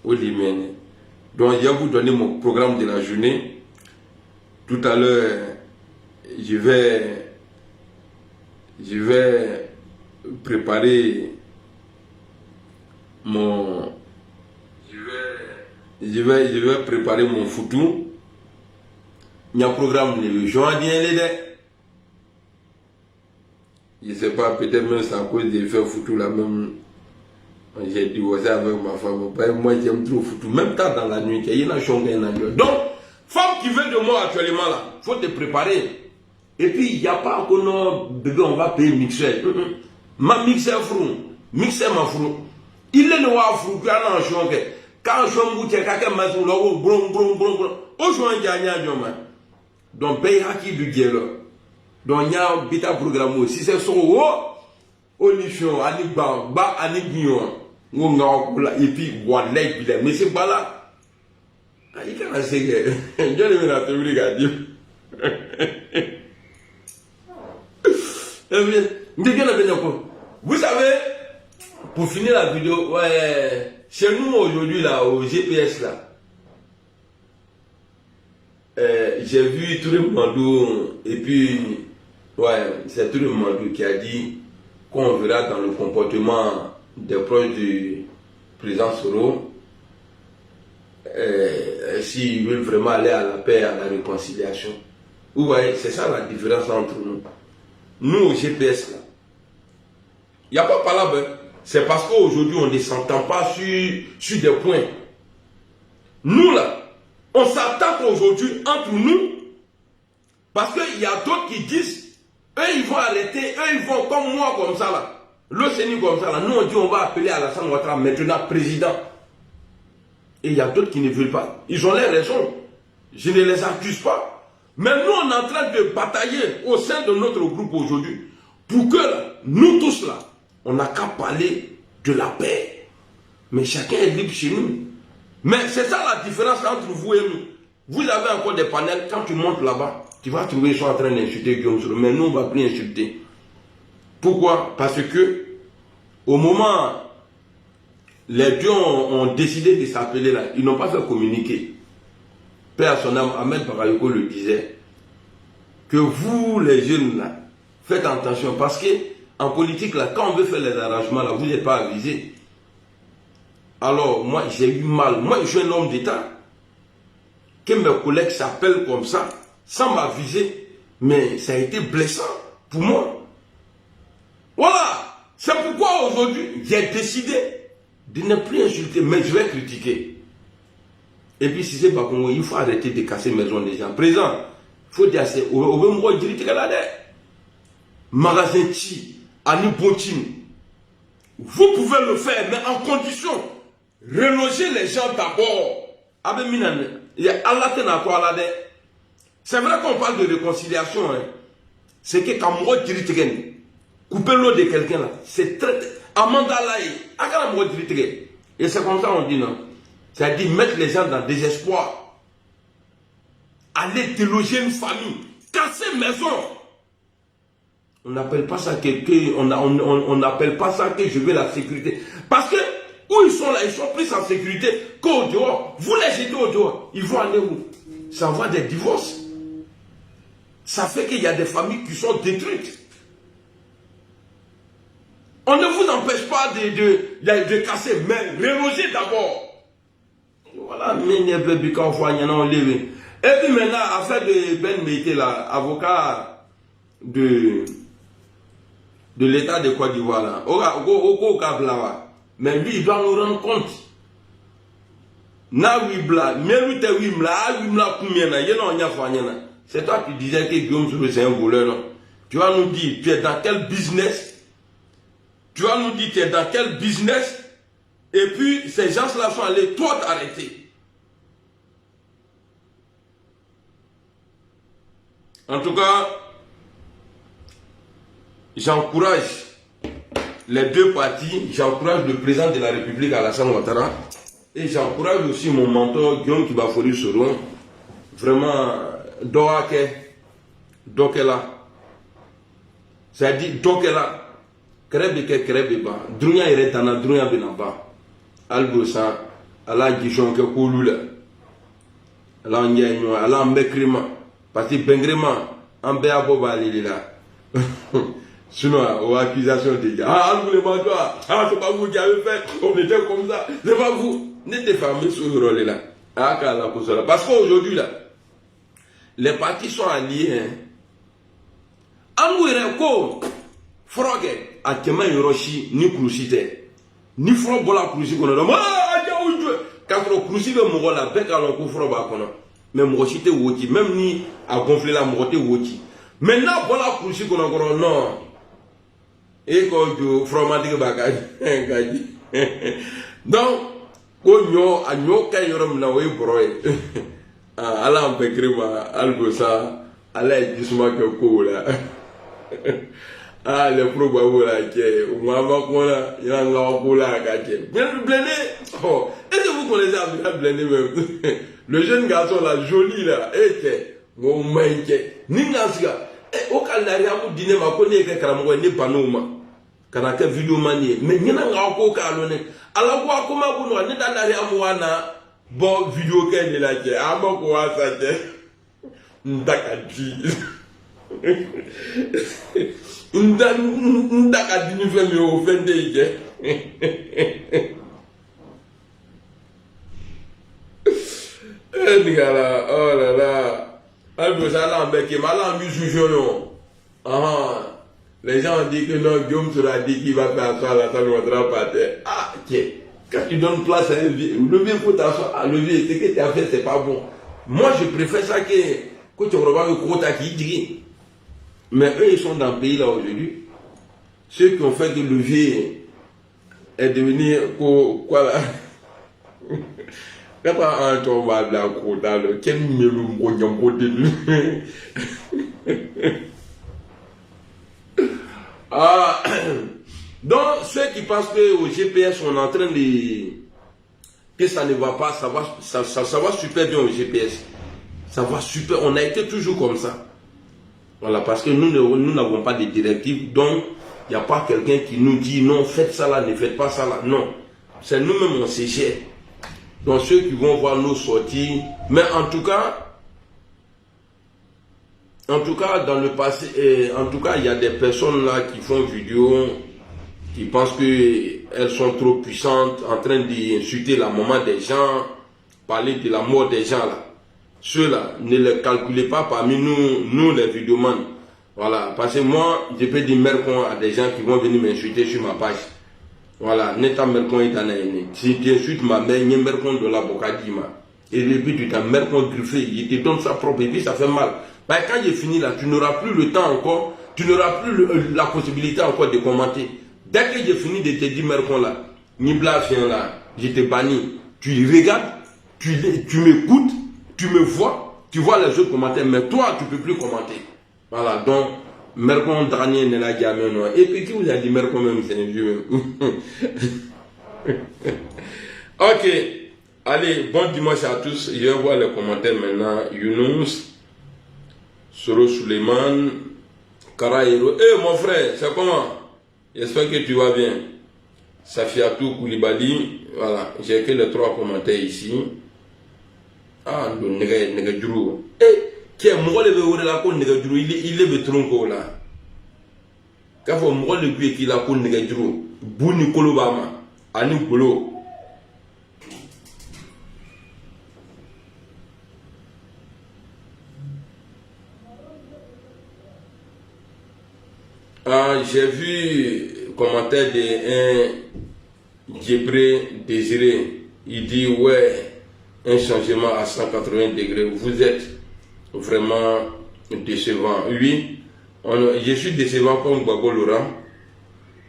donc je vais vous donner mon programme de la journée. Tout à l'heure, je vais préparer mon je vais préparer mon foutu. Il y a un programme de joindien les. Je ne sais pas, peut-être même c'est à cause de faire foutu la même. J'ai divorcé avec ma femme. Moi j'aime trop foutu. Même temps dans la nuit, il y a une chose. Donc, femme qui veut de moi actuellement là, il faut te préparer. Et puis il n'y a pas que non, bébé, on va payer mixeur. Ma mixeur frou, mixeur ma frou. Il est noir frou, quand on change. Quand on change, il y a quelqu'un qui m'a dit, brum, brum, brum, brum. Aujourd'hui, il y a un donc, paye haki du dialogue. Donc, il y a un bêta programme aussi. C'est son haut, au nichon, à l'Igban, bas à l'Ignon. Et puis, voilà, mais c'est pas là. Il y a un secret. Je vais la théorie, regarder. Vous savez, pour finir la vidéo, ouais, chez nous aujourd'hui, là, au GPS, là, j'ai vu Touré Mandou, et puis, ouais, c'est Touré Mandou qui a dit qu'on verra dans le comportement des proches du président Soro s'ils veulent vraiment aller à la paix, à la réconciliation. Vous voyez, c'est ça la différence entre nous. Nous, au GPS, là, il n'y a pas palabre. C'est parce qu'aujourd'hui, on ne s'entend pas sur des points. Nous, là, on s'attaque aujourd'hui entre nous parce qu'il y a d'autres qui disent, eux, ils vont arrêter, eux, ils vont comme moi, comme ça, là. L'OCNI, comme ça, là. Nous, on dit, on va appeler Alassane Ouattara maintenant président. Et il y a d'autres qui ne veulent pas. Ils ont les raisons. Je ne les accuse pas. Mais nous, on est en train de batailler au sein de notre groupe aujourd'hui pour que, là, nous tous, là, on n'a qu'à parler de la paix. Mais chacun est libre chez nous. Mais c'est ça la différence entre vous et nous. Vous avez encore des panels, quand tu montes là-bas, tu vas trouver qu'ils sont en train d'insulter Guillaume Soro. Mais nous, on ne va plus insulter. Pourquoi? Parce que, au moment les deux ont décidé de s'appeler là. Ils n'ont pas fait communiquer. Père à son âme, Ahmed Bakayoko le disait, que vous, les jeunes là, faites attention, parce que en politique là, quand on veut faire les arrangements là, vous n'êtes pas avisé. Alors, moi, j'ai eu mal. Moi, je suis un homme d'État. Que mes collègues s'appellent comme ça, sans m'aviser, mais ça a été blessant pour moi. Voilà. C'est pourquoi aujourd'hui, j'ai décidé de ne plus insulter, mais je vais critiquer. Et puis, si c'est pas pour moi, il faut arrêter de casser les maisons des gens. Présent, il faut dire, c'est au moment où je magasin Chi, Ani Bontine. Vous pouvez le faire, mais en condition, reloger les gens d'abord. C'est vrai qu'on parle de réconciliation, hein. C'est que quand moi je dis couper l'eau de quelqu'un là, c'est très. Amanda là, et c'est comme ça qu'on dit non. C'est-à-dire mettre les gens dans le désespoir. Aller déloger une famille, casser une maison. On n'appelle pas ça que on n'appelle pas ça que je veux la sécurité. Parce que où ils sont là, ils sont plus en sécurité qu'au dehors. Vous les jetez au dehors, ils vont aller où? Ça va des divorces. Ça fait qu'il y a des familles qui sont détruites. On ne vous empêche pas de casser, mais reloger d'abord. Voilà, et puis maintenant, affaire de Ben Meïté, là, avocat de l'État de Côte d'Ivoire, là, mais lui, il doit nous rendre compte. C'est toi qui disais que Guillaume Soro c'est un voleur, non? Tu vas nous dire, tu es dans quel business? Tu vas nous dire, tu es dans quel business? Et puis, ces gens-là sont allés toi t'arrêter. En tout cas, j'encourage les deux partis, j'encourage le président de la République Alassane Ouattara et j'encourage aussi mon mentor Guillaume Kibafori Soro. Vraiment, Dokela. C'est-à-dire, Dokela. Krébeke Krébeba. Drunya Eretana, Drunya Benaba. Algosa, Ala Gishon Kekoulula. Ala Nyanyo, Ala Mbekrima. Parce que Bengrema, Ambea Boba Lila. Sinon, aux accusations de dire, ah, vous les mentez, ah, c'est pas vous qui avez fait, on était comme ça, c'est pas vous. N'était pas mis sur ce rôle-là. Parce qu'aujourd'hui, là, les partis sont alliés. Anouireko, Frogue, à Kema Yoroshi, ni Krusite, ni Frog Bola Krusi, qu'on a dit, ah, quand on Krusi de Morola, bec à l'encoup Froba, même Rochite Woti, même ni à gonfler la Morote Woti. Maintenant, voilà Krusi qu'on a encore, non. Et quand tu fromatique bagage, donc, quand a nyoka yorom na we broye, ala mpekrima algosa, ala jisuma ke kola, ah le probable là que on va voir il y a un kola kache. Bien blindé, oh, est-ce que vous connaissez Abdel blindé même? Le jeune garçon là, joli là, était, mon maïke, ningasga. Au Canada, vous dînez ma connaît que Karamoua n'est pas nous. Kanaka vidéo manier. Mais n'y a pas encore calonné. Alors, comment vous n'avez pas d'aller à Moana? Bon, vidéo qu'elle est là. Ah, mon quoi, ça t'est. Ndakadi. Ndakadi nous fait mieux offender. Oh là là. Les gens ont dit que non, Guillaume sera dit qu'il va faire ça, la salle Ouattara par terre. Ah, tiens, quand tu donnes place à un levier, le levier faut t'asseoir à levier, ce que tu as fait, c'est pas bon. Moi, je préfère ça que tu revois le quota qui dit. Mais eux, ils sont dans le pays là aujourd'hui. Ceux qui ont fait que le levier est devenu quoi là? Quand on va de la quota, quel numéro ah, donc ceux qui pensent que au GPS on est en train de que ça ne va pas, ça va super bien au GPS, ça va super, on a été toujours comme ça, voilà, parce que nous n'avons pas de directives, donc il n'y a pas quelqu'un qui nous dit non, faites ça là, ne faites pas ça là, non, c'est nous-mêmes on s'échelle. Donc ceux qui vont voir nos sorties, mais en tout cas, dans le passé, en tout cas, il y a des personnes là qui font vidéo, qui pensent qu'elles sont trop puissantes, en train d'insulter la maman des gens, parler de la mort des gens là. Ceux-là, ne les calculez pas parmi nous les vidéomans. Voilà, parce que moi, je peux dire mercon à des gens qui vont venir m'insulter sur ma page. Voilà, neta mercon est en aîné. Si tu insultes ma mère, il y a mercon de la bocadima. Et puis tu t'as mercon griffé, il te donne sa propre, et puis ça fait mal. Ben, quand j'ai fini là, tu n'auras plus le temps encore, tu n'auras plus la possibilité encore de commenter. Dès que j'ai fini de te dire mercon là, Nibla vient là, je te bannis. Tu regardes, tu m'écoutes, tu me vois, tu vois les autres commentaires, mais toi, tu ne peux plus commenter. Voilà, donc, mercon dernier n'est là jamais non. Et puis qui vous a dit mercon même, c'est un vieux même. Ok, allez, bon dimanche à tous. Je vais voir les commentaires maintenant. Younous, Soro Suleiman, Karaïro. Eh mon frère, c'est comment? J'espère que tu vas bien. Safiatou Koulibaly, voilà, j'ai que les 3 commentaires ici. Ah, le Negadjuru. Eh, qui est moi le veut la con Negadjuru, il est le tronco là. Quand vous moi le puis qu'il a con Negadjuru, Bouni Kolobama, Ani Kolo. Ah, j'ai vu commentaire de un Djebré Désiré. Il dit ouais, un changement à 180 degrés. Vous êtes vraiment décevant. Oui, je suis décevant comme Gbagbo Laurent.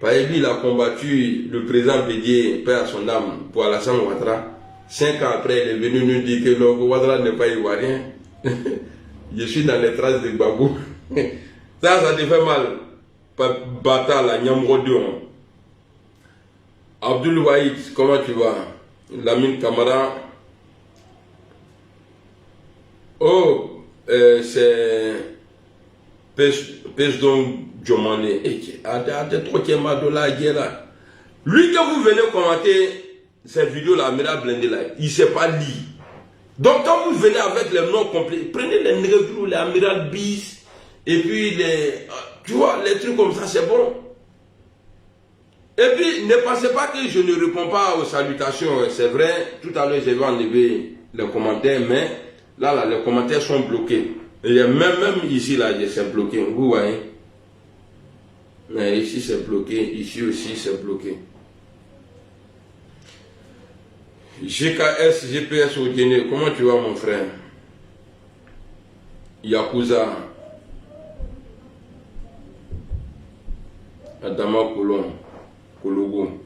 Parce que lui, il a combattu le président Bédié, père à son âme, pour Alassane Ouattara. 5 ans après, il est venu nous dire que Ouattara n'est pas ivoirien. Je suis dans les traces de Gbagbo. Ça te fait mal. Bata la Nyamrodon. Abdul Wahid, comment tu vas? Lamine Camara. Oh, c'est Pesdon Djomane. Lui, quand vous venez commenter cette vidéo là, il ne sait pas lire. Donc quand vous venez avec les noms complets, prenez les Negregrou, les Amiral Bis, et puis tu vois, les trucs comme ça, c'est bon. Et puis, ne pensez pas que je ne réponds pas aux salutations. C'est vrai, tout à l'heure, je vais enlever les commentaires, mais là, les commentaires sont bloqués. Et même ici, là, c'est bloqué. Vous voyez? Mais ici, c'est bloqué. Ici aussi, c'est bloqué. GKS, GPS au Guinée. Comment tu vas, mon frère? Yakuza. Adama Kolon. Kologo.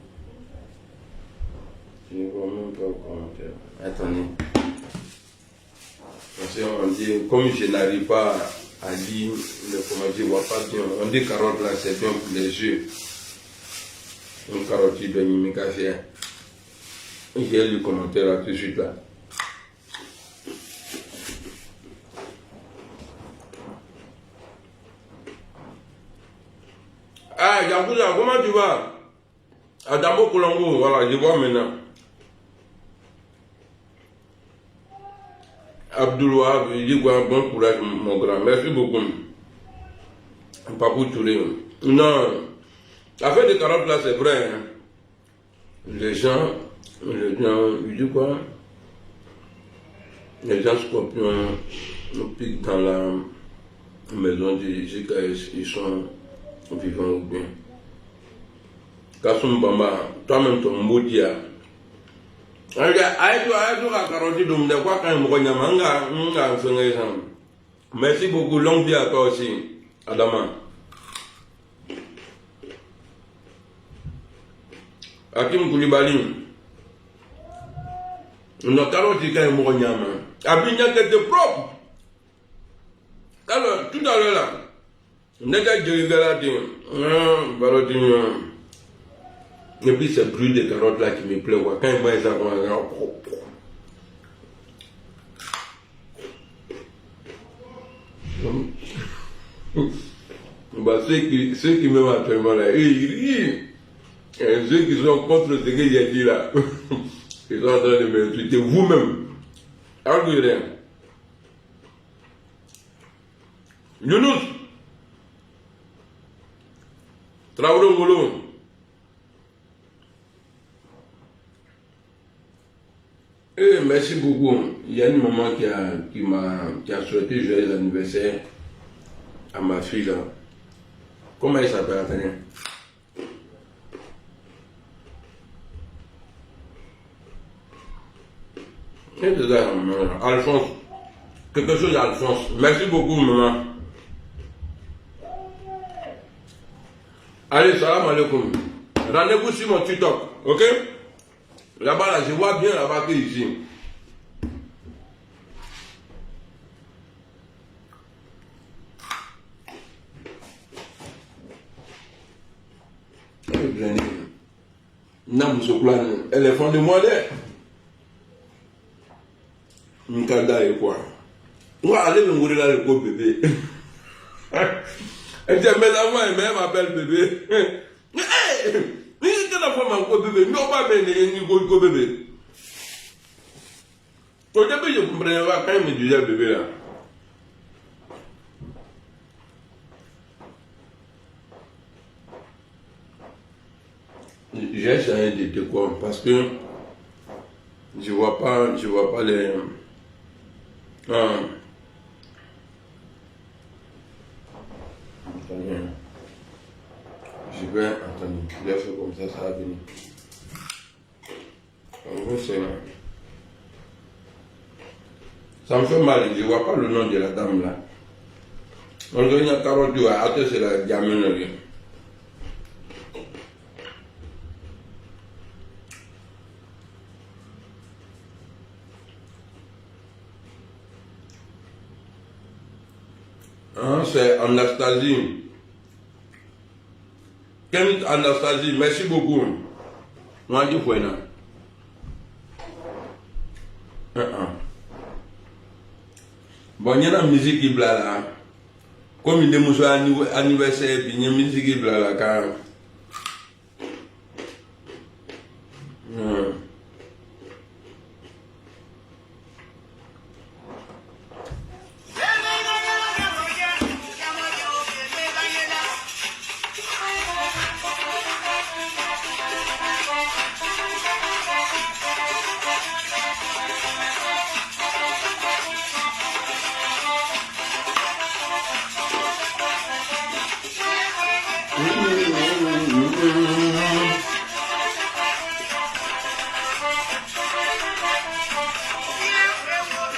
Je ne vois même pas le commentaire. Attendez. Parce qu'on dit, comme je n'arrive pas à lire le commentaire, je ne vois pas bien. On dit carotte là, c'est bien pour les yeux. Une carotte de Nimikafia. J'ai lu le commentaire là tout de suite là. Ah, Yakuza, comment tu vas? Adamo Kolongo, voilà, je vois maintenant. Abdoulouab, il dit quoi, bon courage, mon grand. Merci beaucoup. Papou Touré. Non, l'affaire de carotte là, c'est vrai. Hein. Les gens, il dit quoi? Les gens scorpions piquent dans la maison du GKS, ils sont vivants ou bien. Kasum Bamba, toi-même ton moudia. Merci beaucoup, longue vie à toi aussi, Adama. Hakim Koulibaly. On a carotte qui est mort. Abignan qui était propre. Alors, tout à l'heure là, n'est pas de et puis c'est bruit de carottes là qui me plaît. Quand il voit ça, bah, ceux qui m'aiment actuellement là, ils rient. Et ceux qui sont contre ce que j'ai dit là, ils sont en train de m'insulter vous-même. Alors que rien. Younous, Traoré Ngolo. Et merci beaucoup. Il y a une maman qui a souhaité joyeux anniversaire à ma fille là. Comment elle s'appelle, attendez? C'est ça, Alphonse. Quelque chose d'Alphonse. Merci beaucoup, maman. Allez, salam alaikum. Rendez-vous sur mon TikTok, ok? Là-bas, là, je vois bien là-bas que ici. Elle est fond de moi, Nkanda et quoi? Moi, allez me mourir là, le bébé. Elle dit, mais la voix, elle m'appelle bébé. Mais c'est la femme encore bébé. Non, pas le bébé. Au début, je ne comprenais pas quand il me disait bébé là. J'ai essayé de décor parce que je vois pas les. Je vais attendre, je vais faire comme ça va venir. En gros, ça me fait mal, je ne vois pas le nom de la dame là. On dirait qu'il y a 40 jours, attends, c'est la gamine. C'est Anastasie. Anastasie, merci beaucoup. Moi, je suis là. Bon, il y a une musique qui blâle là. Comme il est anniversaire, il y a une musique qui blâle là. Car...